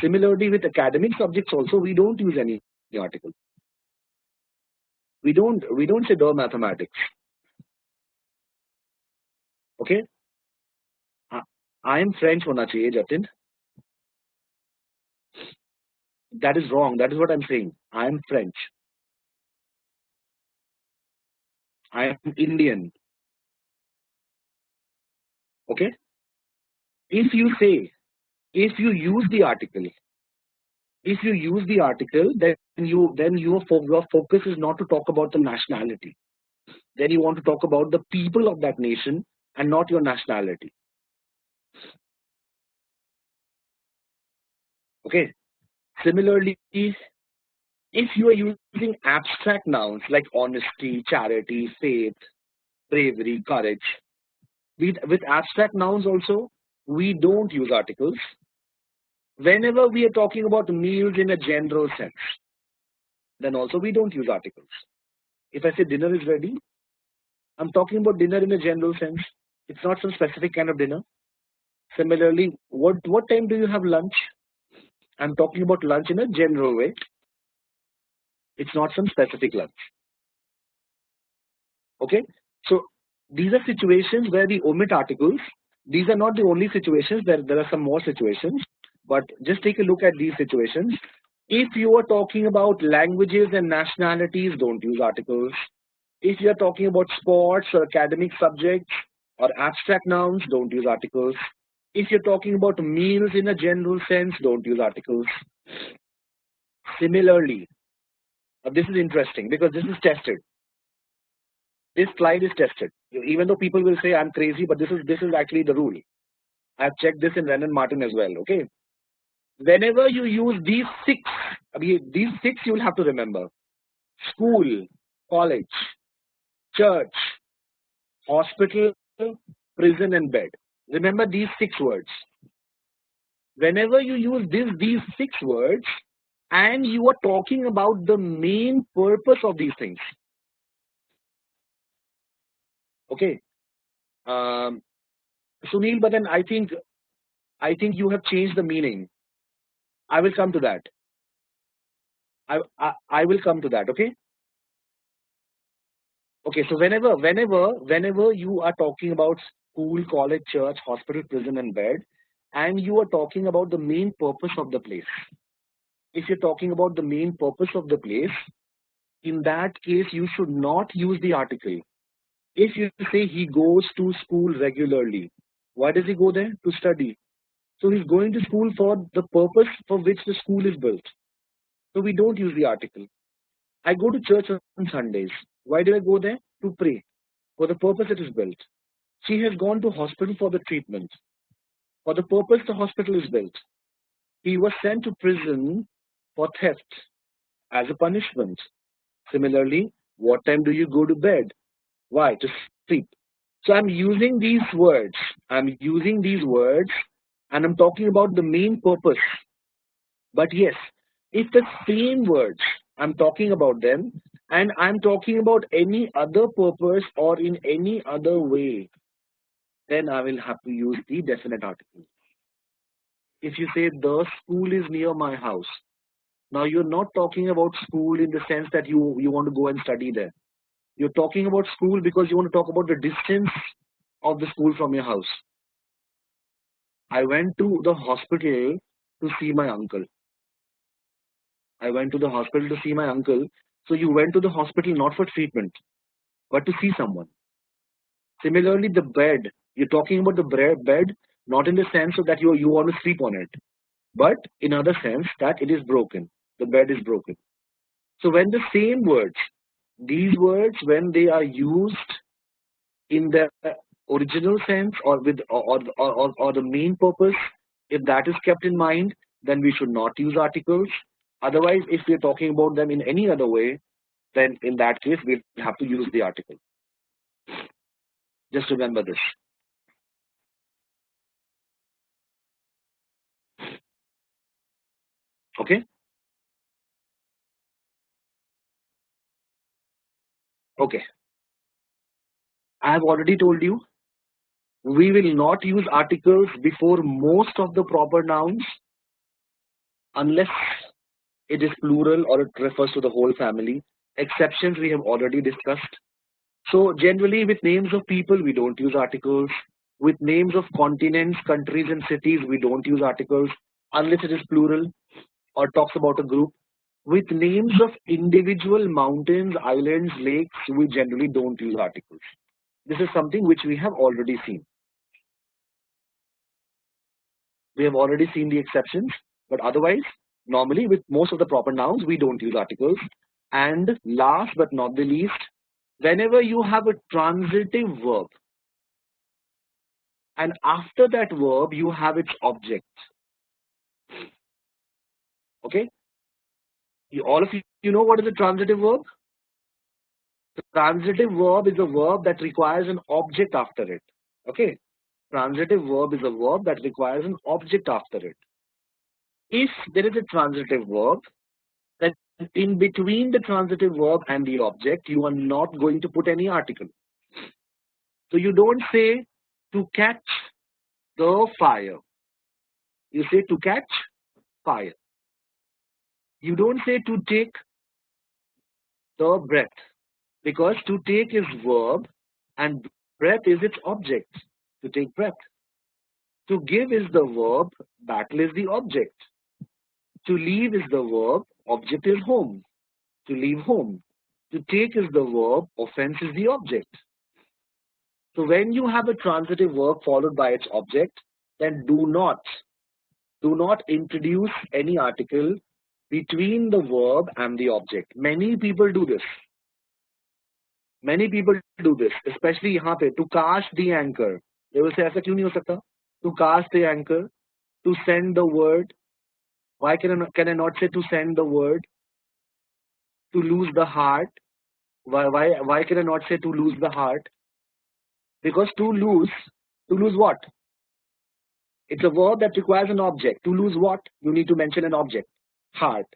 Similarly, with academic subjects also, we don't use any article. We don't say the mathematics. Okay, I am French होना चाहिए Jatin. That is wrong. That is what I'm saying. I am French. I am Indian. Okay. If you use the article, then your focus is not to talk about the nationality. Then you want to talk about the people of that nation and not your nationality. Okay. Similarly, if you are using abstract nouns like honesty, charity, faith, bravery, courage, with abstract nouns also, we don't use articles. Whenever we are talking about meals in a general sense, then also we don't use articles. If I say dinner is ready, I'm talking about dinner in a general sense. It's not some specific kind of dinner. Similarly, what time do you have lunch? I'm talking about lunch in a general way. It's not some specific lunch. Okay, so these are situations where we omit articles. These are not the only situations. There are some more situations, but just take a look at these situations. If you are talking about languages and nationalities, don't use articles. If you are talking about sports or academic subjects or abstract nouns, don't use articles. If you're talking about meals in a general sense, don't use articles. Similarly, this is interesting because this is tested. This slide is tested. Even though people will say I'm crazy, but this is actually the rule. I've checked this in Ren and Martin as well. Okay. Whenever you use these six you'll have to remember: school, college, church, hospital, prison, and bed. Remember these 6 words. Whenever you use these 6 words, and you are talking about the main purpose of these things. Okay. Sunil, but then I think you have changed the meaning. I will come to that. I will come to that. Okay. Okay. So whenever you are talking about school, college, church, hospital, prison, and bed, and you are talking about the main purpose of the place. If you're talking about the main purpose of the place, in that case, you should not use the article. If you say he goes to school regularly, why does he go there? To study. So he's going to school for the purpose for which the school is built. So we don't use the article. I go to church on Sundays. Why do I go there? To pray. For the purpose it is built. She has gone to hospital for the treatment. For the purpose the hospital is built. He was sent to prison for theft as a punishment. Similarly, what time do you go to bed? Why? To sleep. So I'm using these words. And I'm talking about the main purpose. But yes, if the same words, I'm talking about them, and I'm talking about any other purpose or in any other way, then I will have to use the definite article. If you say the school is near my house, now you're not talking about school in the sense that you want to go and study there. You're talking about school because you want to talk about the distance of the school from your house. I went to the hospital to see my uncle. So you went to the hospital not for treatment, but to see someone. Similarly, the bed, you're talking about the bed, not in the sense of that you want to sleep on it. but in other sense that it is broken. The bed is broken. So when the same words, these words, when they are used in the original sense or with or the main purpose, if that is kept in mind, then we should not use articles. Otherwise, if we are talking about them in any other way, then in that case we'll have to use the article. Just remember this. Okay? Okay. I have already told you we will not use articles before most of the proper nouns unless it is plural or it refers to the whole family. Exceptions we have already discussed. So generally with names of people we don't use articles. With names of continents, countries and cities we don't use articles unless it is plural or talks about a group. With names of individual mountains, islands, lakes, we generally don't use articles. This is something which we have already seen. We have already seen the exceptions, but otherwise, normally with most of the proper nouns, we don't use articles. And last but not the least, whenever you have a transitive verb, and after that verb, you have its object. Okay? All of you know what is a transitive verb? The transitive verb is a verb that requires an object after it. Okay? Transitive verb is a verb that requires an object after it. If there is a transitive verb, then in between the transitive verb and the object, you are not going to put any article. So you don't say to catch the fire. You say to catch fire. You don't say to take the breath, because to take is verb and breath is its object. To take breath. To give is the verb, battle is the object. To leave is the verb, object is home. To leave home. To take is the verb, offense is the object. So when you have a transitive verb followed by its object, then do not introduce any article between the verb and the object. Many people do this. Many people do this, especially यहाँ पे, to cast the anchor. They will say ऐसा क्यों नहीं हो सकता? To cast the anchor, to send the word. Why can I not say to send the word? To lose the heart. Why can I not say to lose the heart? Because to lose what? It's a verb that requires an object. To lose what? You need to mention an object. Heart.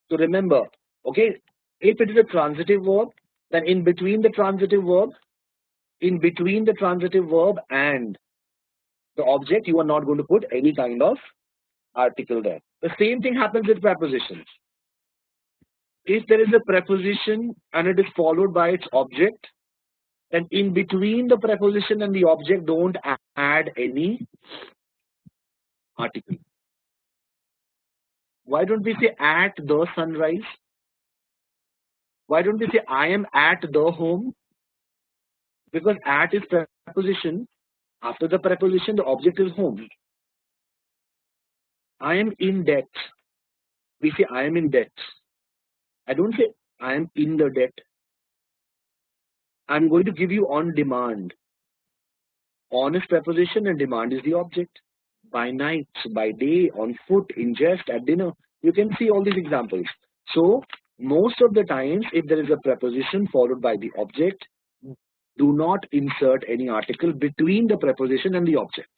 So remember, okay, if it is a transitive verb, then in between the transitive verb and the object, you are not going to put any kind of article there. The same thing happens with prepositions. If there is a preposition and it is followed by its object, then in between the preposition and the object, don't add any article. Why don't we say at the sunrise? Why don't we say I am at the home? Because at is preposition. After the preposition, the object is home. I am in debt. We say I am in debt. I don't say I am in the debt. I'm going to give you on demand. On is preposition and demand is the object. By night, by day, on foot, in jest, at dinner. You can see all these examples. So, most of the times, if there is a preposition followed by the object, do not insert any article between the preposition and the object.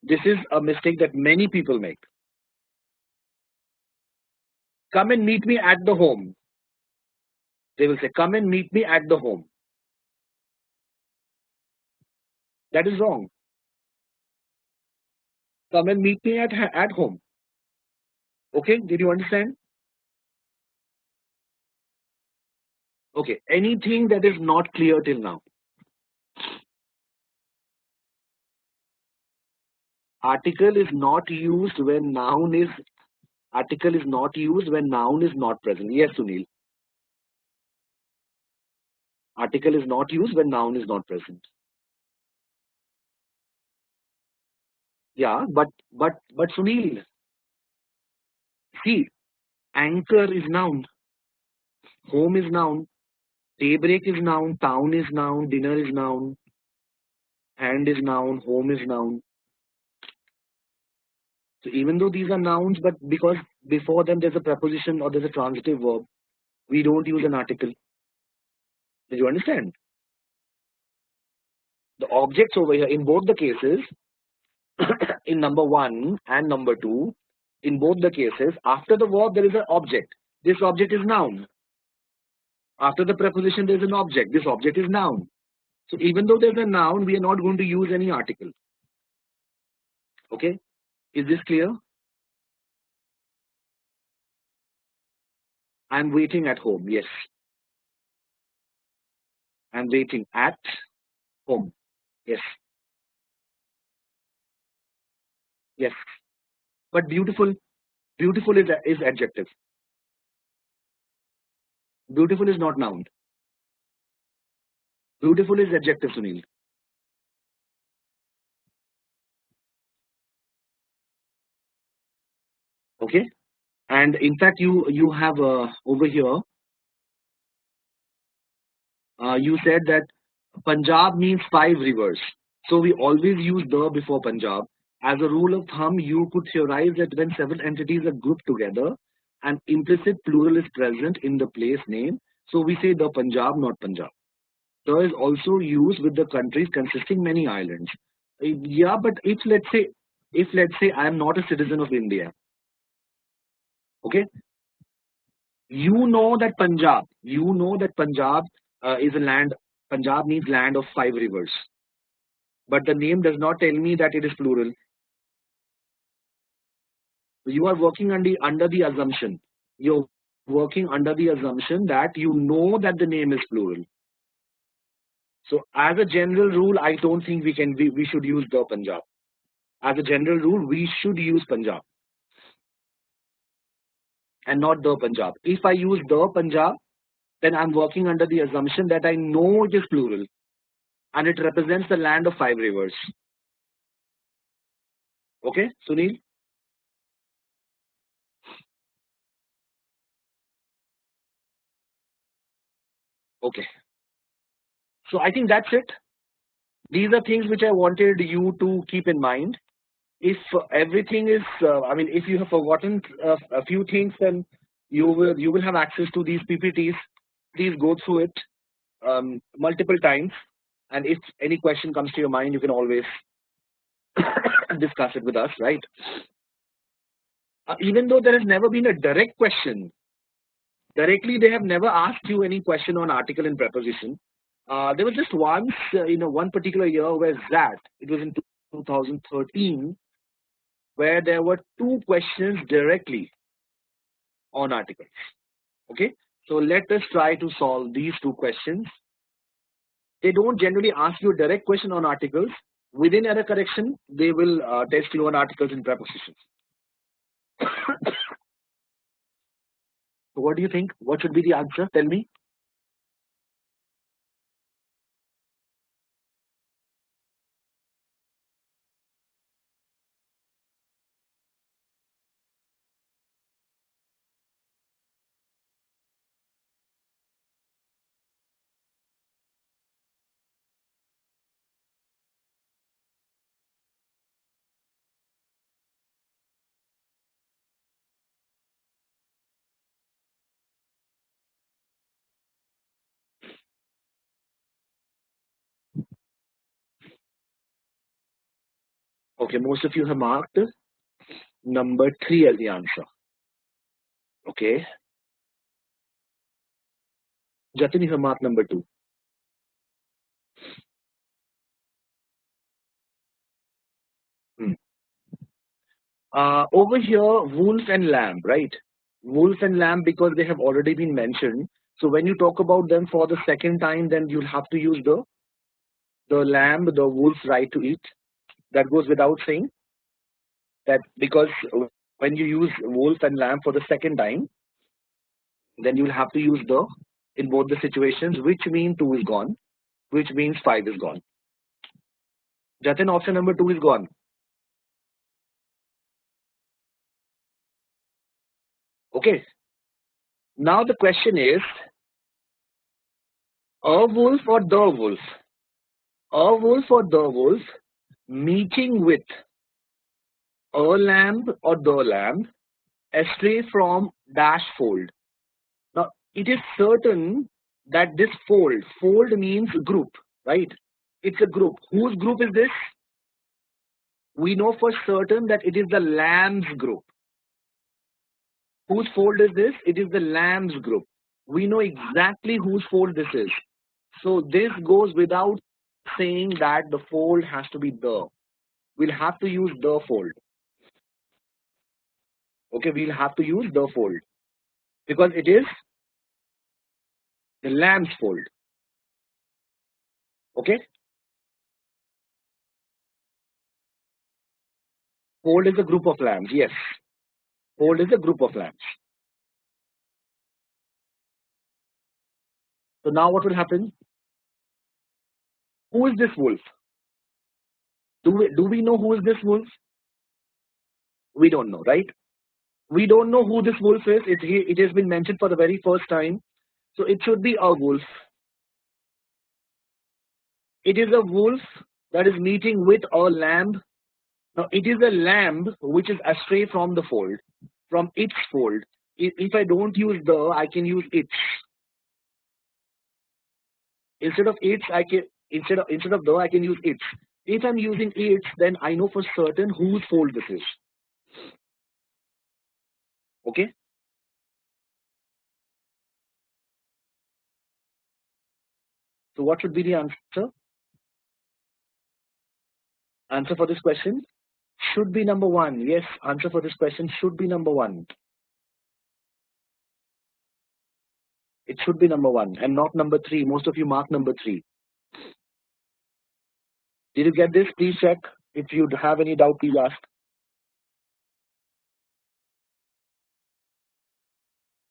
This is a mistake that many people make. Come and meet me at the home. They will say, come and meet me at the home. That is wrong. Come and meet me at home. Okay, did you understand? Okay, anything that is not clear till now? Article is not used when noun is not present. Yes, Sunil. Article is not used when noun is not present. Yeah, but Sunil, see, anchor is noun, home is noun, daybreak is noun, town is noun, dinner is noun, hand is noun, home is noun. So even though these are nouns, but because before them there's a preposition or there's a transitive verb, we don't use an article. Did you understand? The objects over here in both the cases, in number one and number two, in both the cases, after the verb there is an object. This object is noun. After the preposition there is an object. This object is noun. So even though there's a noun, we are not going to use any article. Okay? Is this clear? I'm waiting at home. Yes. I'm waiting at home. Yes. Yes. But beautiful is adjective. Beautiful is not noun. Beautiful is adjective, Sunil. Okay? And in fact, you have over here, you said that Punjab means 5 rivers. So we always use the before Punjab. As a rule of thumb, you could theorize that when several entities are grouped together, an implicit plural is present in the place name. So we say the Punjab, not Punjab. The is also used with the countries consisting many islands. Yeah, but if let's say I am not a citizen of India, okay, you know that Punjab is a land. Punjab means land of 5 rivers, but the name does not tell me that it is plural. You are working under the assumption. You're working under the assumption that you know that the name is plural. So as a general rule, I don't think we should use the Punjab. As a general rule, we should use Punjab and not the Punjab. If I use the Punjab, then I'm working under the assumption that I know it is plural and it represents the land of 5 rivers. Okay, Sunil? Okay. So I think that's it. These are things which I wanted you to keep in mind. If everything is, I mean, if you have forgotten a few things, then you will have access to these PPTs. Please go through it multiple times, and if any question comes to your mind, you can always discuss it with us, right? Even though there has never been a direct question, directly they have never asked you any question on article and preposition. There was just once, one particular year where that it was in 2013, where there were 2 questions directly on articles. Okay, so let us try to solve these 2 questions. They don't generally ask you a direct question on articles. Within error correction, they will test you on articles and prepositions. So what do you think? What should be the answer? Tell me. Okay, most of you have marked number 3 as the answer. Okay, Jatin, you have marked number 2. Hmm. Over here, wolf and lamb, right? Wolf and lamb because they have already been mentioned. So when you talk about them for the second time, then you'll have to use the lamb, the wolf's right to eat. That goes without saying that because when you use wolf and lamb for the second time, then you'll have to use the in both the situations, which mean 2 is gone, which means 5 is gone. Jatin, option number 2 is gone. Okay. Now the question is, a wolf or the wolf? A wolf or the wolf meeting with a lamb or the lamb astray from dash fold. Now, it is certain that this fold means group, right? It's a group. Whose group is this? We know for certain that it is the lamb's group. Whose fold is this? It is the lamb's group. We know exactly whose fold this is. So this goes without saying that the fold has to be the. We'll have to use the fold. Okay, we'll have to use the fold because it is the lamb's fold. Okay, fold is a group of lambs. Yes, fold is a group of lambs. So now what will happen? Who is this wolf? Do we know who is this wolf? We don't know, right? We don't know who this wolf is. It has been mentioned for the very first time. So it should be a wolf. It is a wolf that is meeting with a lamb. Now it is a lamb which is astray from the fold, from its fold. If I don't use the, I can use its. Instead of its, I can instead of the, I can use its. If I'm using its, then I know for certain whose fold this is. Okay. So what should be the answer? Answer for this question should be number one. Yes, answer for this question should be number one. It should be number one and not number three. Most of you mark number three. Did you get this? Please check. If you have any doubt, please ask.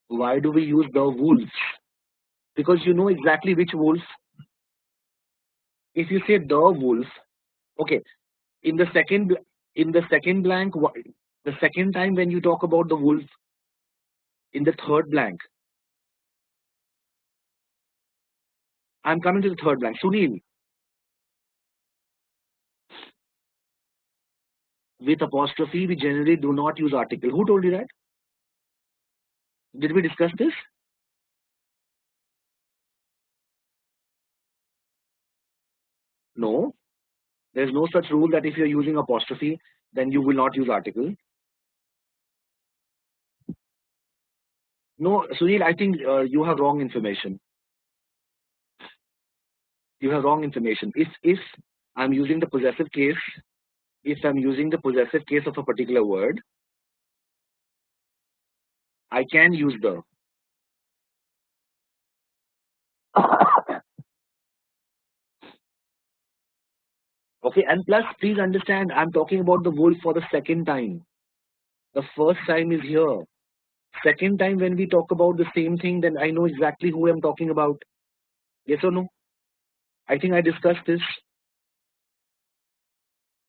Why do we use the wolves? Because you know exactly which wolf. If you say the wolf, okay, in the second blank, the second time when you talk about the wolf, in the third blank, I'm coming to the third blank. Sunil, with apostrophe, we generally do not use article. Who told you that? Did we discuss this? No. There's no such rule that if you're using apostrophe, then you will not use article. No, Sunil, I think you have wrong information. You have wrong information. If I'm using the possessive case, if I'm using the possessive case of a particular word, I can use the. Okay, and plus, please understand, I'm talking about the wolf for the second time. The first time is here. Second time when we talk about the same thing, then I know exactly who I'm talking about. Yes or no? I think I discussed this.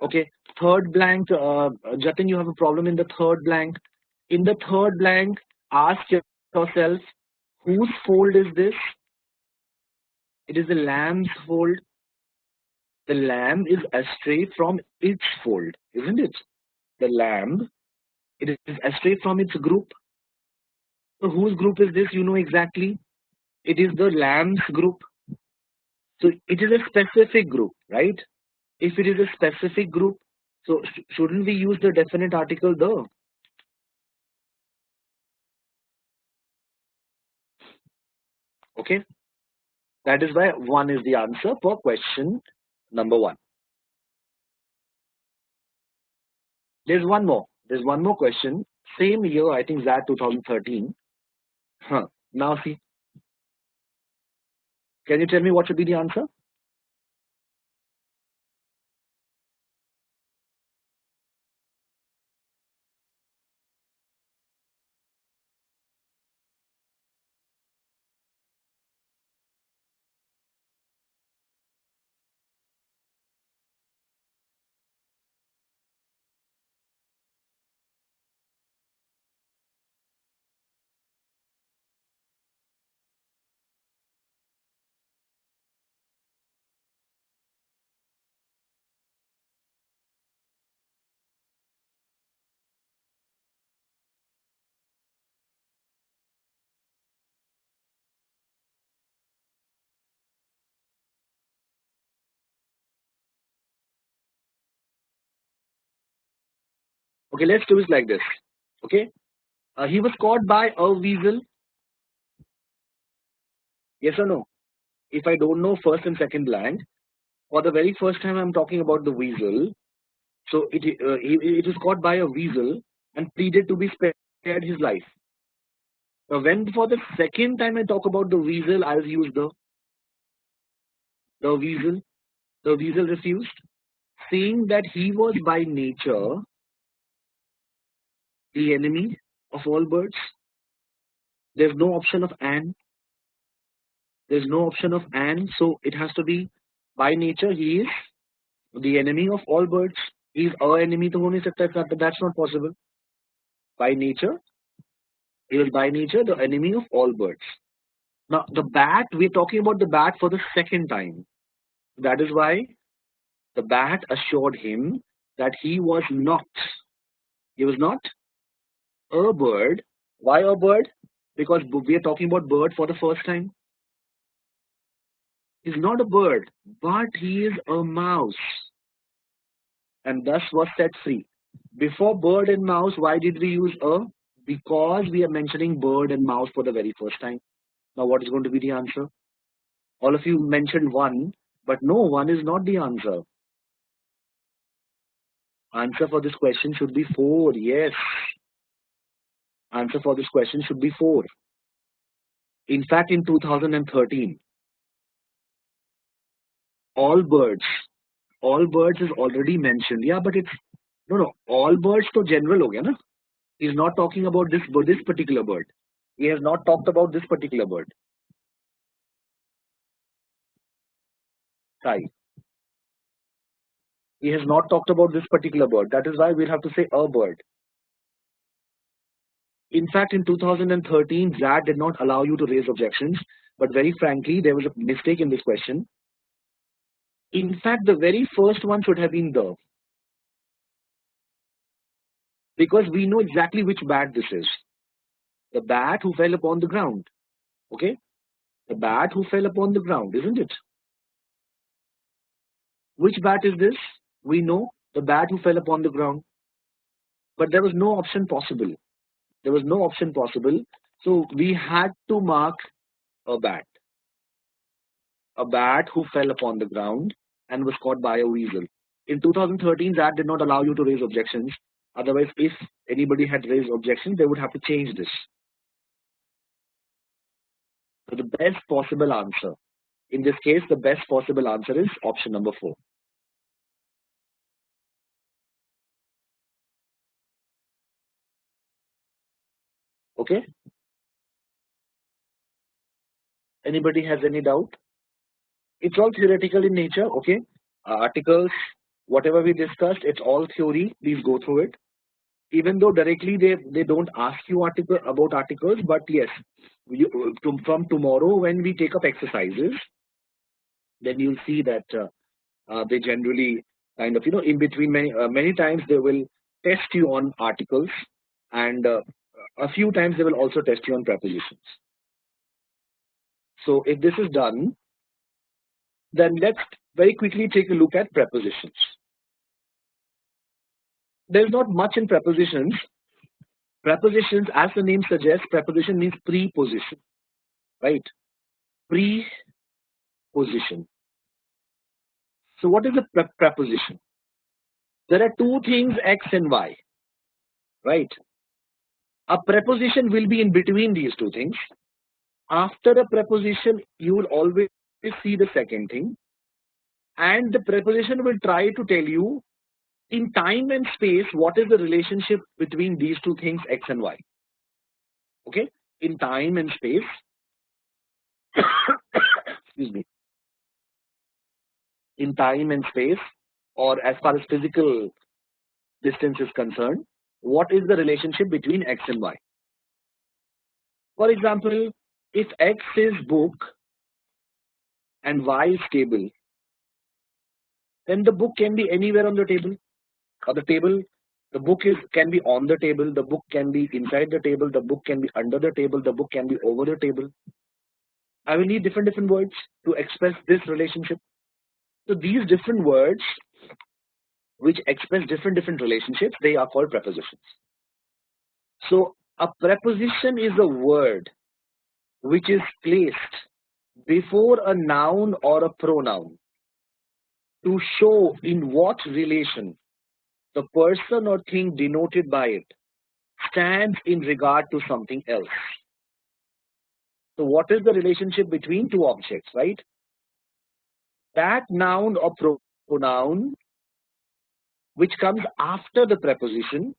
Okay, third blank, Jatin, you have a problem in the third blank. In the third blank, ask yourself, whose fold is this? It is the lamb's fold. The lamb is astray from its fold, isn't it? The lamb, it is astray from its group. So whose group is this? You know exactly. It is the lamb's group. So it is a specific group, right? If it is a specific group, so shouldn't we use the definite article the? Okay, that is why one is the answer for question number one. There's one more. There's one more question. Same year, I think that 2013. Huh. Now see, can you tell me what should be the answer? Okay, let's do it like this. Okay, he was caught by a weasel. Yes or no? If I don't know first and second blank, for the very first time I'm talking about the weasel. So it was caught by a weasel and pleaded to be spared his life. Now, when for the second time I talk about the weasel, I'll use the weasel. The weasel refused, saying that he was by nature the enemy of all birds. There's no option of an. There's no option of an, so it has to be by nature he is the enemy of all birds. He's our enemy. तो हो नहीं सकता. That's not possible. By nature, he was by nature the enemy of all birds. Now the bat, we're talking about the bat for the second time. That is why the bat assured him that he was not a bird. Why a bird? Because we are talking about bird for the first time. He's not a bird, but he is a mouse, and thus was set free. Before bird and mouse, why did we use a? Because we are mentioning bird and mouse for the very first time. Now what is going to be the answer? All of you mentioned one, but no, one is not the answer. Answer for this question should be 4. Yes. Answer for this question should be 4. In fact, in 2013, all birds is already mentioned. Yeah, but it's no. All birds to general ho gaya na. He's not talking about this particular bird. He has not talked about this particular bird. Sai. He has not talked about this particular bird. That is why we'll have to say a bird. In fact, in 2013, ZAD did not allow you to raise objections. But very frankly, there was a mistake in this question. In fact, the very first one should have been the. Because we know exactly which bat this is. The bat who fell upon the ground. Okay? The bat who fell upon the ground, isn't it? Which bat is this? We know the bat who fell upon the ground. But there was no option possible. There was no option possible. So we had to mark a bat. A bat who fell upon the ground and was caught by a weasel. In 2013, that did not allow you to raise objections. Otherwise, if anybody had raised objections, they would have to change this. So the best possible answer. In this case, the best possible answer is option number 4. Okay? Anybody has any doubt? It's all theoretical in nature, okay? Articles, whatever we discussed, it's all theory. Please go through it. Even though directly they don't ask you about articles, but yes, from tomorrow when we take up exercises, then you'll see that they generally kind of, in between many times they will test you on articles, and a few times they will also test you on prepositions. So if this is done, then let's very quickly take a look at prepositions. There's not much in prepositions. Prepositions, as the name suggests, preposition means preposition, right? Preposition. So what is a preposition? There are two things, X and Y, right? A preposition will be in between these two things. After a preposition, you will always see the second thing, and the preposition will try to tell you in time and space what is the relationship between these two things, X and Y. Okay, in time and space. Excuse me. In time and space, or as far as physical distance is concerned, what is the relationship between X and Y? For example, if X is book and Y is table, then the book can be anywhere on the table, or the book can be on the table, the book can be inside the table, the book can be under the table, the book can be over the table. I will need different words to express this relationship. So these different words which express different relationships, they are called prepositions. So a preposition is a word which is placed before a noun or a pronoun to show in what relation the person or thing denoted by it stands in regard to something else. So what is the relationship between two objects, right? That noun or pronoun which comes after the preposition.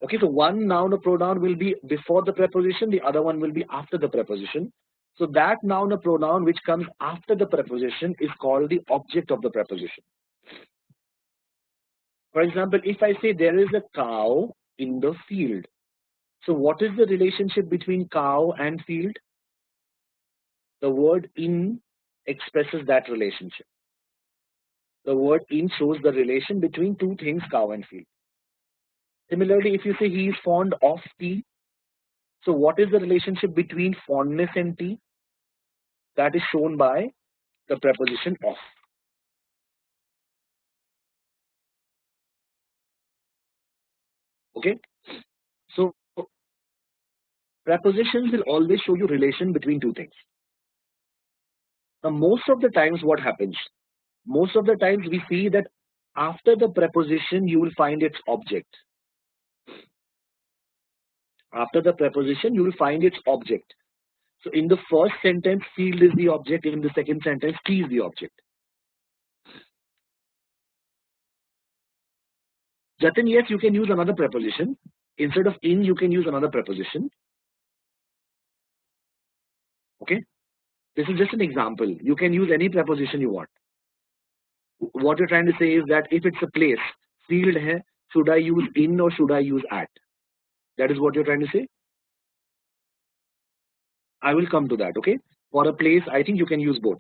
Okay, so one noun or pronoun will be before the preposition, the other one will be after the preposition. So that noun or pronoun which comes after the preposition is called the object of the preposition. For example, if I say there is a cow in the field, so what is the relationship between cow and field? The word in expresses that relationship. The word in shows the relation between two things, cow and field. Similarly, if you say he is fond of tea, so what is the relationship between fondness and tea? That is shown by the preposition of. Okay, so prepositions will always show you relation between two things. Now, most of the times what happens? Most of the times we see that after the preposition you will find its object. After the preposition you will find its object. So in the first sentence, field is the object. In the second sentence, tea is the object. Jatin, yes, you can use another preposition. Instead of in, you can use another preposition. Okay, this is just an example. You can use any preposition you want. What you're trying to say is that if it's a place, field hai, should I use in or should I use at? That is what you're trying to say. I will come to that. Okay, for a place, I think you can use both.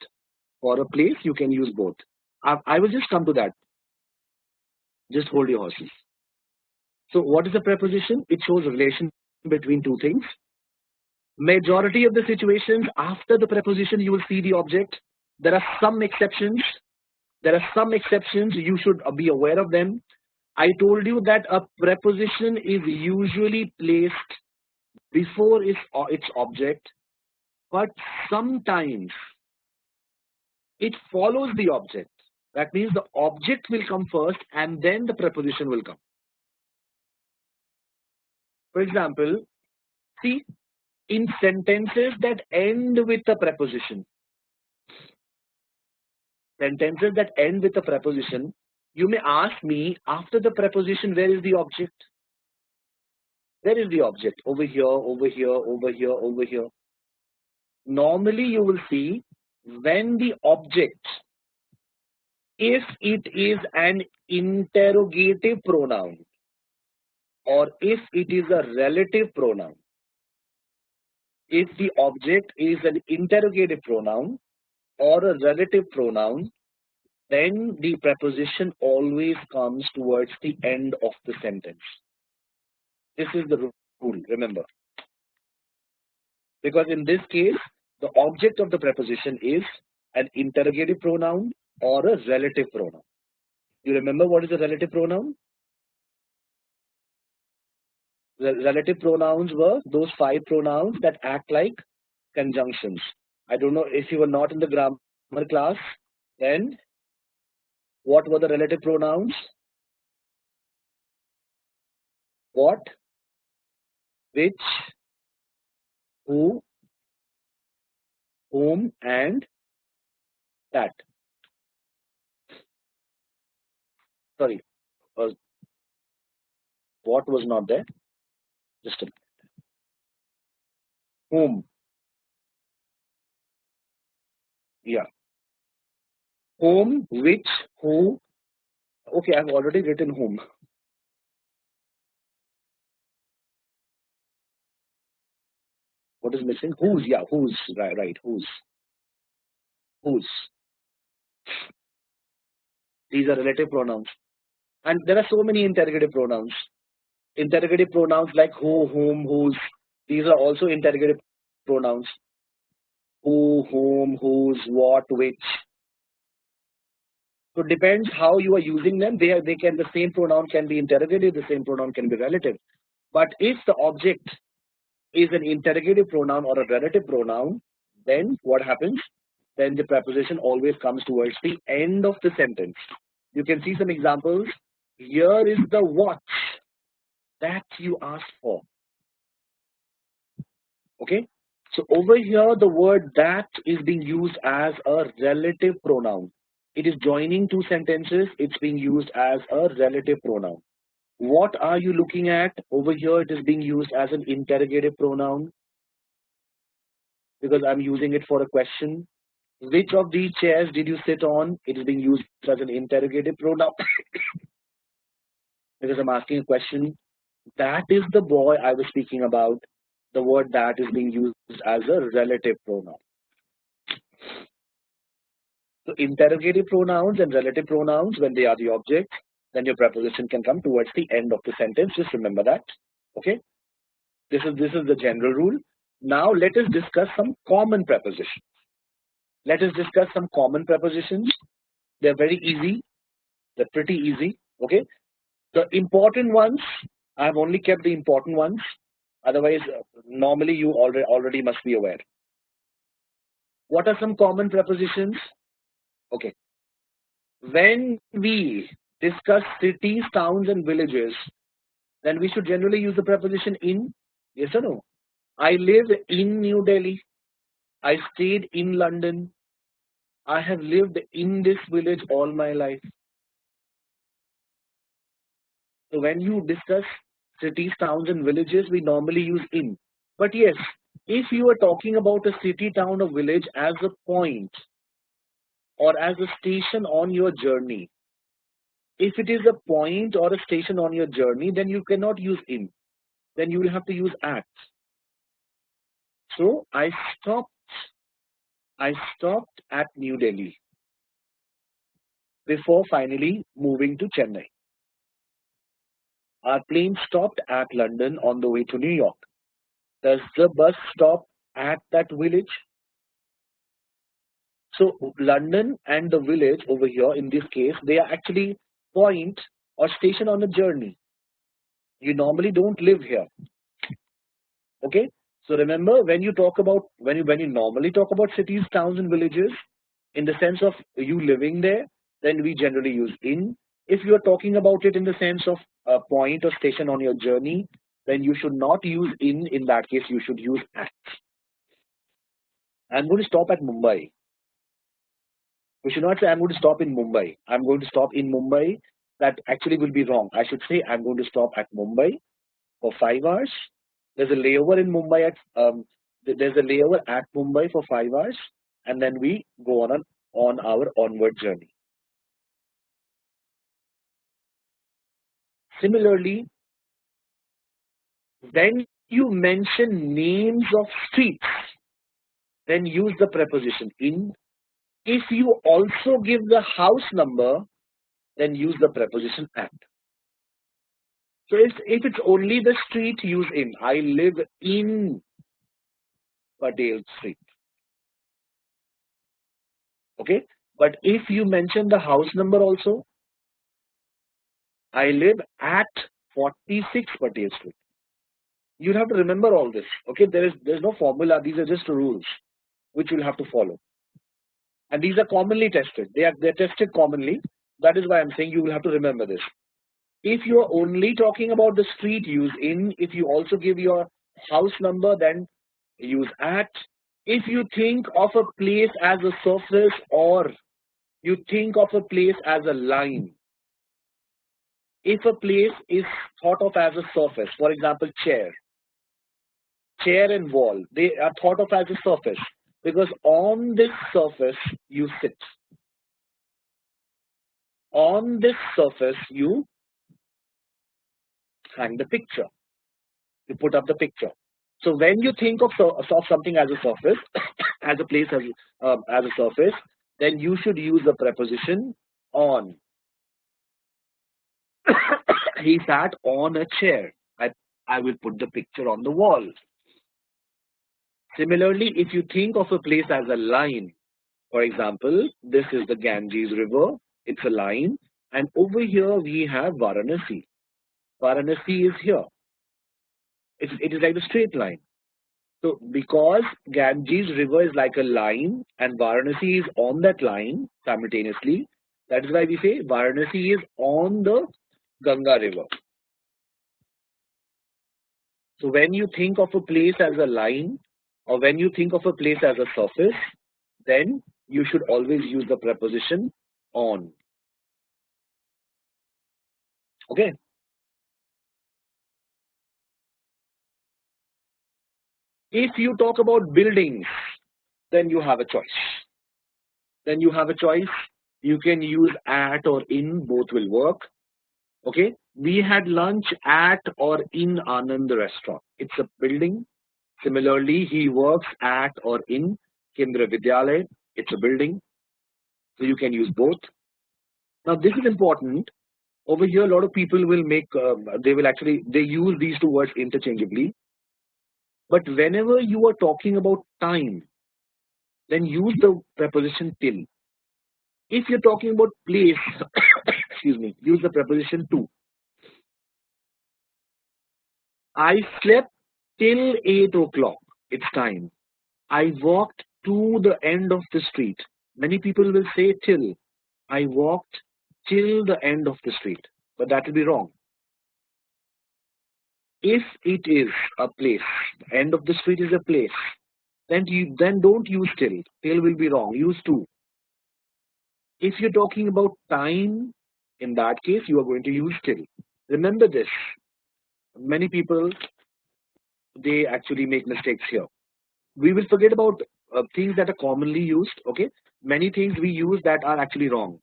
For a place, you can use both. I will just come to that. Just hold your horses. So what is a preposition? It shows relation between two things. Majority of the situations after the preposition you will see the object. There are some exceptions. You should be aware of them. I told you that a preposition is usually placed before its object, but sometimes it follows the object. That means the object will come first and then the preposition will come. For example, see, in sentences that end with a preposition, you may ask me, after the preposition, where is the object? Where is the object? Over here, over here, over here, over here. Normally, you will see when the object, if it is an interrogative pronoun or if it is a relative pronoun, if the object is an interrogative pronoun or a relative pronoun, then the preposition always comes towards the end of the sentence. This is the rule, remember. Because in this case, the object of the preposition is an interrogative pronoun or a relative pronoun. You remember what is a relative pronoun? The relative pronouns were those 5 pronouns that act like conjunctions. I don't know if you were not in the grammar class, then what were the relative pronouns? What, which, who, whom, and that. Sorry, what was not there? Just a minute. Whom. Yeah. Whom, which, who. Okay, I've already written whom. What is missing? Whose. Yeah, whose. Right. Whose. Whose. These are relative pronouns. And there are so many interrogative pronouns. Interrogative pronouns like who, whom, whose. These are also interrogative pronouns. Who, whom, whose, what, which. So it depends how you are using them. The same pronoun can be interrogative, the same pronoun can be relative. But if the object is an interrogative pronoun or a relative pronoun, then what happens? Then the preposition always comes towards the end of the sentence. You can see some examples. Here is the watch that you asked for. Okay. So over here, the word that is being used as a relative pronoun. It is joining two sentences. It's being used as a relative pronoun. What are you looking at? Over here, it is being used as an interrogative pronoun because I'm using it for a question. Which of these chairs did you sit on? It is being used as an interrogative pronoun because I'm asking a question. That is the boy I was speaking about. The word that is being used as a relative pronoun. So interrogative pronouns and relative pronouns, when they are the object, then your preposition can come towards the end of the sentence. Just remember that. Okay. This is the general rule. Now let us discuss some common prepositions. Let us discuss some common prepositions. They're very easy. They're pretty easy. Okay. The important ones, I've only kept the important ones. Otherwise, normally you already must be aware. What are some common prepositions? Okay. When we discuss cities, towns, and villages, then we should generally use the preposition in. Yes or no? I live in New Delhi. I stayed in London. I have lived in this village all my life. So when you discuss cities, towns, and villages, we normally use in. But yes, if you are talking about a city, town, or village as a point or as a station on your journey, if it is a point or a station on your journey, then you cannot use in. Then you will have to use at. So I stopped at New Delhi before finally moving to Chennai. Our plane stopped at London on the way to New York. Does the bus stop at that village? So London and the village over here, in this case, they are actually point or station on the journey. You normally don't live here. Okay. So remember, when you normally talk about cities, towns, and villages, in the sense of you living there, then we generally use in. If you are talking about it in the sense of a point or station on your journey, then you should not use in. In that case, you should use at. I'm going to stop at Mumbai. We should not say I'm going to stop in Mumbai. I'm going to stop in Mumbai. That actually will be wrong. I should say I'm going to stop at Mumbai for 5 hours. There's a layover in Mumbai there's a layover at Mumbai for 5 hours, and then we go on our onward journey. Similarly, when you mention names of streets, then use the preposition in. If you also give the house number, then use the preposition at. So if it's only the street, use in. I live in Patel Street. Okay. But if you mention the house number also, I live at 46 Patel Street. You'll have to remember all this. Okay. There's no formula. These are just rules which you'll have to follow. And these are commonly tested. They're tested commonly. That is why I'm saying you will have to remember this. If you are only talking about the street, use in. If you also give your house number, then use at. If you think of a place as a surface or you think of a place as a line, if a place is thought of as a surface, for example, chair and wall, they are thought of as a surface because on this surface you sit. On this surface you hang the picture. You put up the picture. So when you think of something as a surface, as a place as a surface, then you should use the preposition on. He sat on a chair. I will put the picture on the wall. Similarly, if you think of a place as a line, for example, this is the Ganges River. It's a line, and over here we have Varanasi. Varanasi is here. It is like a straight line. So because Ganges river is like a line and Varanasi is on that line simultaneously, that is why we say Varanasi is on the Ganga river. So when you think of a place as a line, or when you think of a place as a surface, then you should always use the preposition on. Okay. If you talk about buildings, then you have a choice. You can use at or in, both will work. Okay. We had lunch at or in Anand restaurant. It's a building. Similarly, he works at or in Kendra Vidyalaya. It's a building. So you can use both. Now this is important. Over here, a lot of people will make, they use these two words interchangeably. But whenever you are talking about time, then use the preposition till. If you're talking about place, excuse me, use the preposition to. I slept till 8 o'clock. It's time. I walked to the end of the street. Many people will say till. I walked till the end of the street. But that will be wrong. If it is a place, the end of the street is a place, then don't use till. Till will be wrong. Use to. If you're talking about time, in that case, you are going to use till. Remember this. Many people, they actually make mistakes here. We will forget about things that are commonly used. Okay, many things we use that are actually wrong.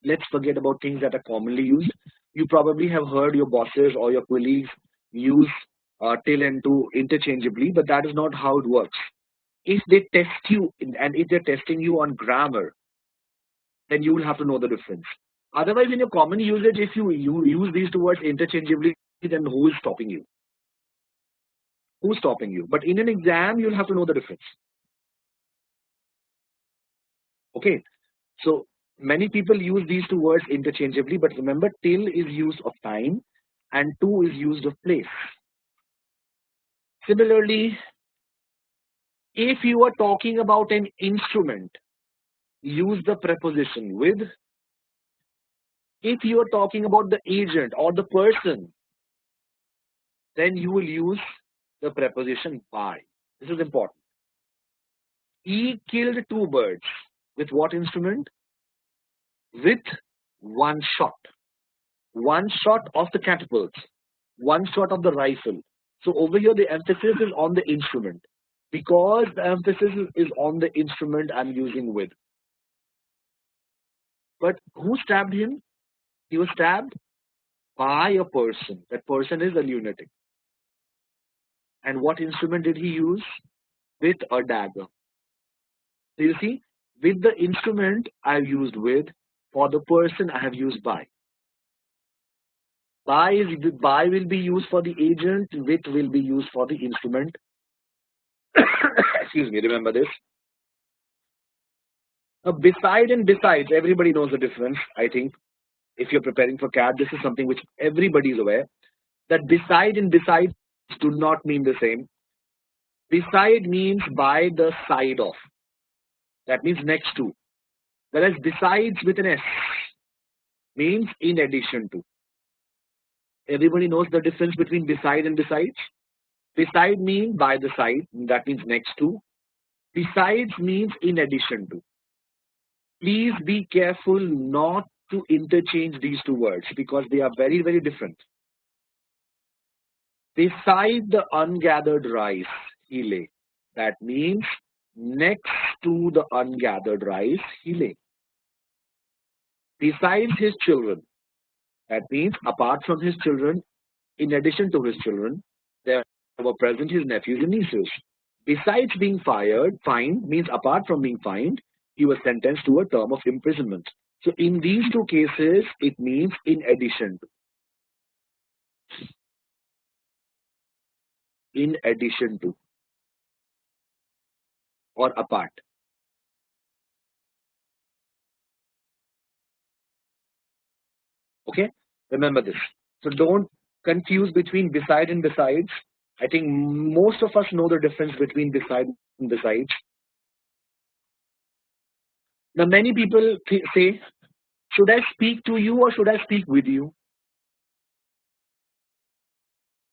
Let's forget about things that are commonly used. You probably have heard your bosses or your colleagues use till and to interchangeably, but that is not how it works. If they test you and if they're testing you on grammar, then you will have to know the difference. Otherwise, in your common usage, if you use these two words interchangeably, then who is stopping you? Who's stopping you? But in an exam, you'll have to know the difference. Okay, so many people use these two words interchangeably, but remember, till is used of time and to is used of place. Similarly, if you are talking about an instrument, use the preposition with. If you are talking about the agent or the person, then you will use the preposition by. This is important. He killed two birds. With what instrument? With one shot. One shot of the catapult. One shot of the rifle. So over here the emphasis is on the instrument. Because the emphasis is on the instrument, I'm using with. But who stabbed him? He was stabbed by a person. That person is a lunatic. And what instrument did he use? With a dagger. So you see, with the instrument I have used with, for the person I have used by. By will be used for the agent, with will be used for the instrument. Excuse me, remember this. Now, beside and besides, everybody knows the difference, I think. If you're preparing for CAT, this is something which everybody is aware. That beside and besides do not mean the same. Beside means by the side of. That means next to. Whereas besides with an S means in addition to. Everybody knows the difference between beside and besides. Beside means by the side, that means next to. Besides means in addition to. Please be careful not to interchange these two words because they are very, very different. Beside the ungathered rice, he lay. That means next to the ungathered rice, he lay. Besides his children, that means apart from his children, in addition to his children, there were present his nephews and nieces. Besides being fined means apart from being fined, he was sentenced to a term of imprisonment. So in these two cases, it means in addition to. In addition to. Or apart. Okay, remember this. So don't confuse between beside and besides. I think most of us know the difference between beside and besides. Now many people say, should I speak to you or should I speak with you?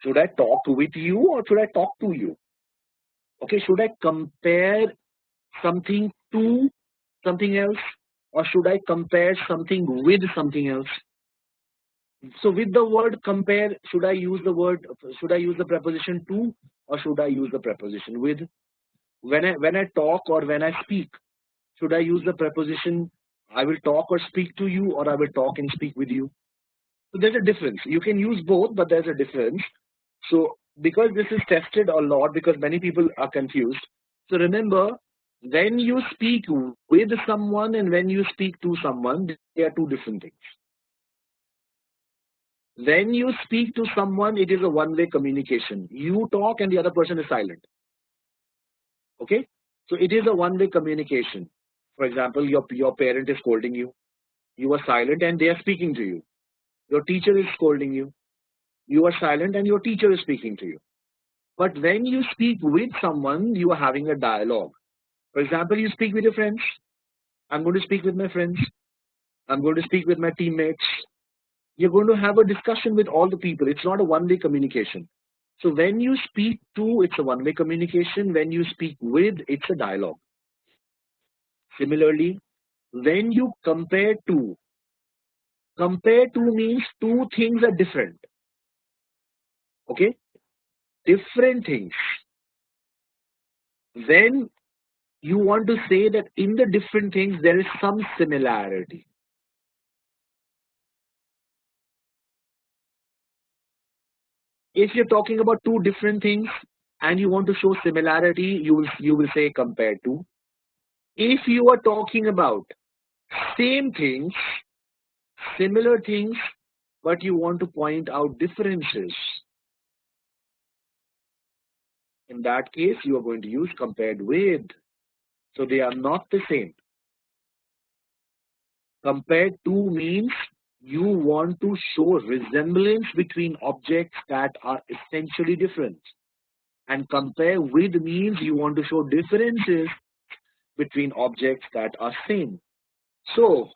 Should I talk with you or should I talk to you? Okay, should I compare something to something else or should I compare something with something else? So with the word compare, should I use the preposition to or should I use the preposition with? When I talk or when I speak, should I use the preposition I will talk or speak to you or I will talk and speak with you? So there's a difference. You can use both, but there's a difference. So because this is tested a lot, because many people are confused. So remember, when you speak with someone and when you speak to someone, they are two different things. When you speak to someone, it is a one-way communication. You talk and the other person is silent. Okay? So it is a one-way communication. For example, your parent is scolding you. You are silent and they are speaking to you. Your teacher is scolding you. You are silent and your teacher is speaking to you. But when you speak with someone, you are having a dialogue. For example, you speak with your friends. I'm going to speak with my friends. I'm going to speak with my teammates. You're going to have a discussion with all the people. It's not a one-way communication. So when you speak to, it's a one-way communication. When you speak with, it's a dialogue. Similarly, when you compare to means two things are different. Okay? Different things. When you want to say that in the different things, there is some similarity. If you're talking about two different things and you want to show similarity, you will say compared to. If you are talking about same things, similar things, but you want to point out differences, in that case, you are going to use compared with. So they are not the same. Compared to means you want to show resemblance between objects that are essentially different. And compare with means you want to show differences between objects that are same. So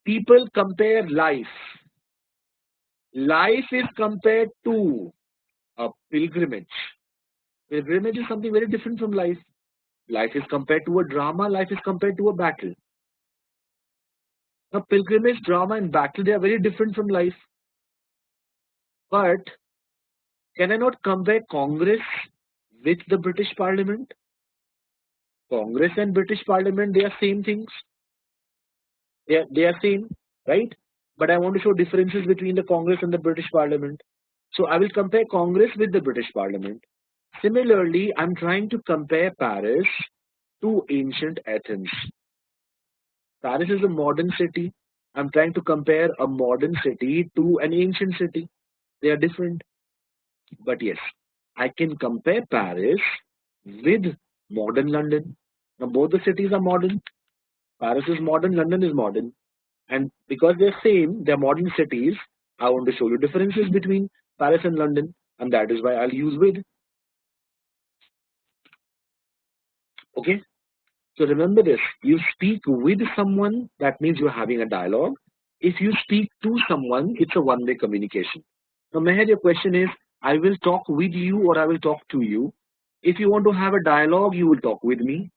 people compare life. Life is compared to a pilgrimage. Pilgrimage is something very different from life. Life is compared to a drama. Life is compared to a battle. Now, pilgrimage, drama, and battle, they are very different from life. But can I not compare Congress with the British Parliament? Congress and British Parliament, they are same things. They are same, right? But I want to show differences between the Congress and the British Parliament. So I will compare Congress with the British Parliament. Similarly, I'm trying to compare Paris to ancient Athens. Paris is a modern city. I'm trying to compare a modern city to an ancient city. They are different. But yes, I can compare Paris with modern London. Now both the cities are modern. Paris is modern, London is modern. And because they're same, they're modern cities, I want to show you differences between Paris and London. And that is why I'll use with. Okay. So remember this, you speak with someone, that means you're having a dialogue. If you speak to someone, it's a one-way communication. Now, Meher, your question is, I will talk with you or I will talk to you. If you want to have a dialogue, you will talk with me.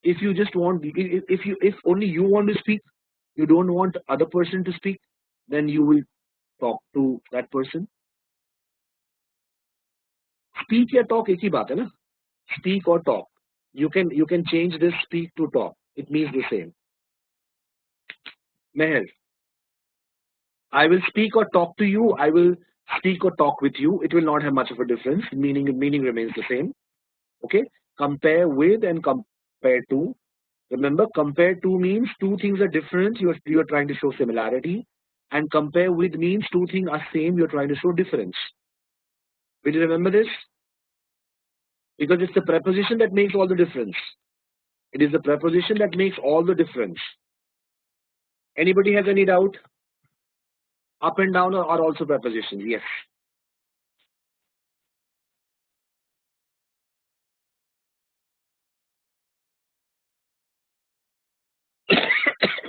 If you just want, if only you want to speak, you don't want other person to speak, then you will talk to that person. Speak या talk एक ही बात है ना? Speak or talk. You can change this speak to talk. It means the same. Meher, I will speak or talk to you. I will speak or talk with you. It will not have much of a difference. Meaning remains the same. Okay. Compare with and compare to. Remember, compare to means two things are different. You are trying to show similarity, and compare with means two things are same. You are trying to show difference. Will you remember this? Because it's the preposition that makes all the difference. It is the preposition that makes all the difference. Anybody has any doubt? Up and down are also prepositions. Yes.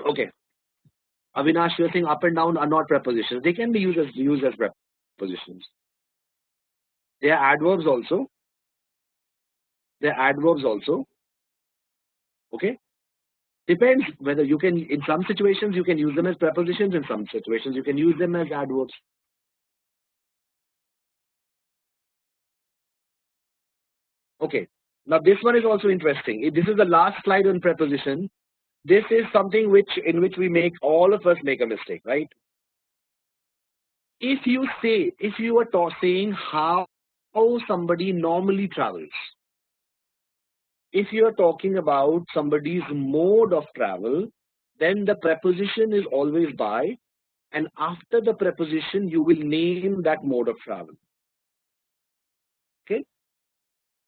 Okay. Avinash, you're saying up and down are not prepositions. They can be used as prepositions. They are adverbs also. They are adverbs also. Okay. Depends whether you can. In some situations you can use them as prepositions. In some situations you can use them as adverbs. Okay. Now this one is also interesting. This is the last slide on preposition. This is something in which we make all of us make a mistake, right? If you are saying how somebody normally travels, if you are talking about somebody's mode of travel, then the preposition is always by, and after the preposition you will name that mode of travel. Okay.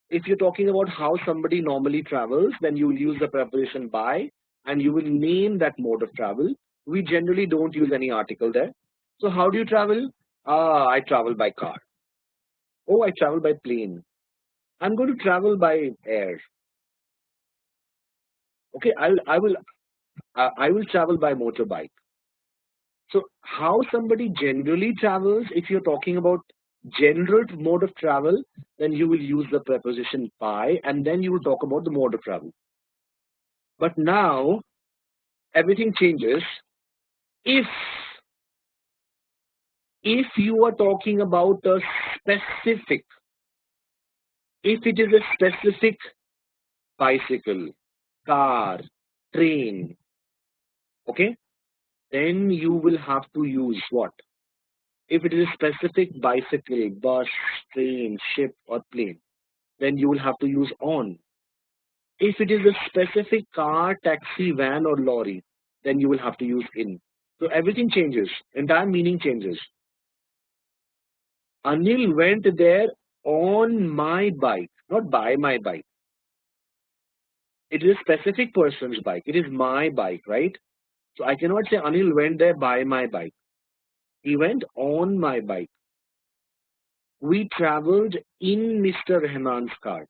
If you're talking about how somebody normally travels, then you will use the preposition by and you will name that mode of travel. We generally don't use any article there. So how do you travel? I travel by car. Oh, I travel by plane. I'm going to travel by air. Okay, I will travel by motorbike. So how somebody generally travels, if you're talking about general mode of travel, then you will use the preposition by and then you will talk about the mode of travel. But now everything changes if you are talking about a specific, if it is a specific bicycle, car, train, okay, then you will have to use what? If it is a specific bicycle, bus, train, ship, or plane, then you will have to use on. If it is a specific car, taxi, van, or lorry, then you will have to use in. So everything changes, entire meaning changes. Anil went there on my bike, not by my bike. It is a specific person's bike. It is my bike, right? So I cannot say Anil went there by my bike. He went on my bike. We traveled in Mr. Rahman's car.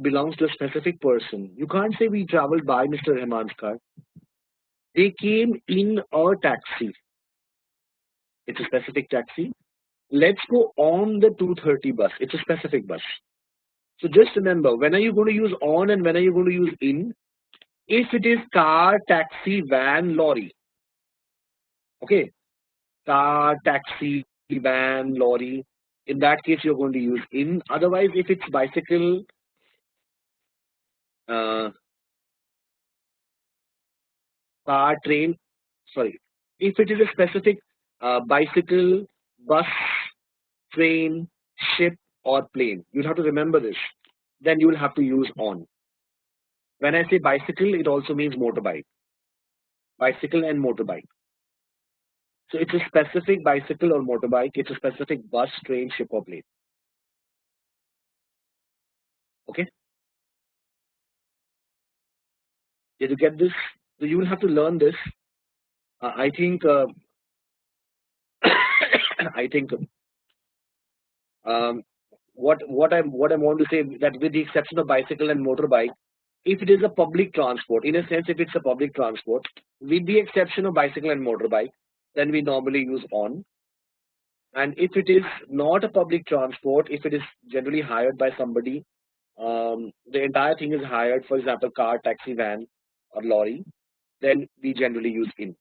Belongs to a specific person. You can't say we traveled by Mr. Rahman's car. They came in a taxi. It's a specific taxi. Let's go on the 2:30 bus. It's a specific bus. So just remember, when are you going to use on and when are you going to use in? If it is car, taxi, van, lorry. Okay. Car, taxi, van, lorry. In that case, you're going to use in. Otherwise, if it's bicycle, uh, car, train, sorry. If it is a specific bicycle, bus, train, ship, or plane, you'll have to remember this. Then you will have to use on. When I say bicycle, it also means motorbike. Bicycle and motorbike. So it's a specific bicycle or motorbike. It's a specific bus, train, ship, or plane. Okay? Did you get this? So you will have to learn this. I think. I think. Um, what I want to say that with the exception of bicycle and motorbike, if it is a public transport, in a sense, if it's a public transport, with the exception of bicycle and motorbike, then we normally use on. And if it is not a public transport, if it is generally hired by somebody, the entire thing is hired, for example, car, taxi, van, or lorry, then we generally use in.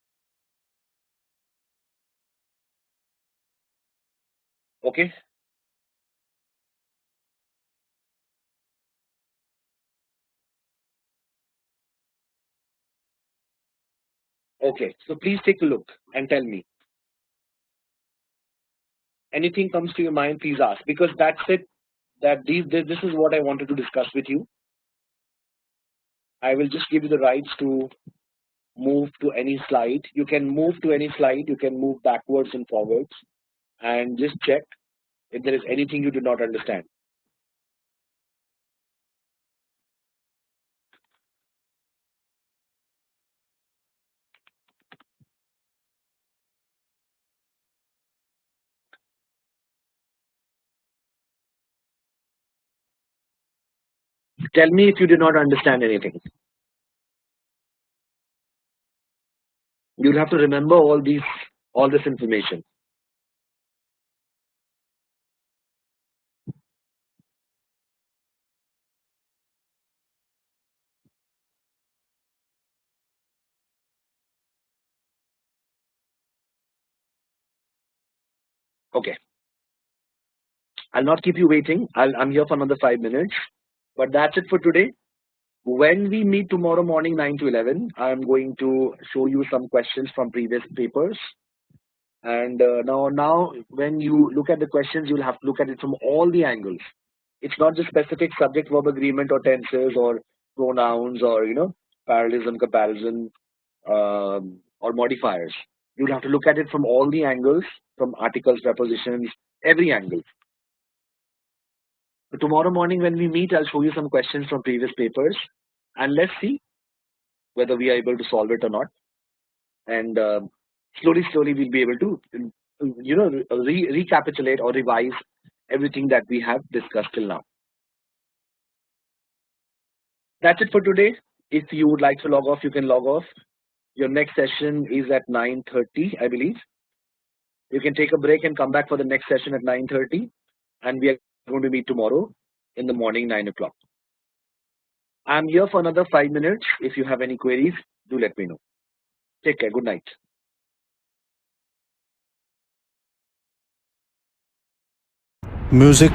Okay? Okay. So please take a look and tell me. Anything comes to your mind, please ask. Because that's it. This is what I wanted to discuss with you. I will just give you the rights to move to any slide. You can move to any slide. You can move backwards and forwards and just check if there is anything you do not understand. Tell me if you did not understand anything. You'll have to remember all this information. Okay. I'll not keep you waiting. I'm here for another 5 minutes. But that's it for today. When we meet tomorrow morning 9 to 11, I'm going to show you some questions from previous papers. And now, when you look at the questions, you'll have to look at it from all the angles. It's not just specific subject-verb agreement or tenses or pronouns or parallelism, comparison, or modifiers. You'll have to look at it from all the angles, from articles, prepositions, every angle. So tomorrow morning when we meet, I'll show you some questions from previous papers, and let's see whether we are able to solve it or not. And slowly we'll be able to, recapitulate or revise everything that we have discussed till now. That's it for today. If you would like to log off, you can log off. Your next session is at 9:30, I believe. You can take a break and come back for the next session at 9:30, and we are going to meet tomorrow in the morning 9 o'clock. I'm here for another 5 minutes. If you have any queries, do let me know. Take care. Good night. Music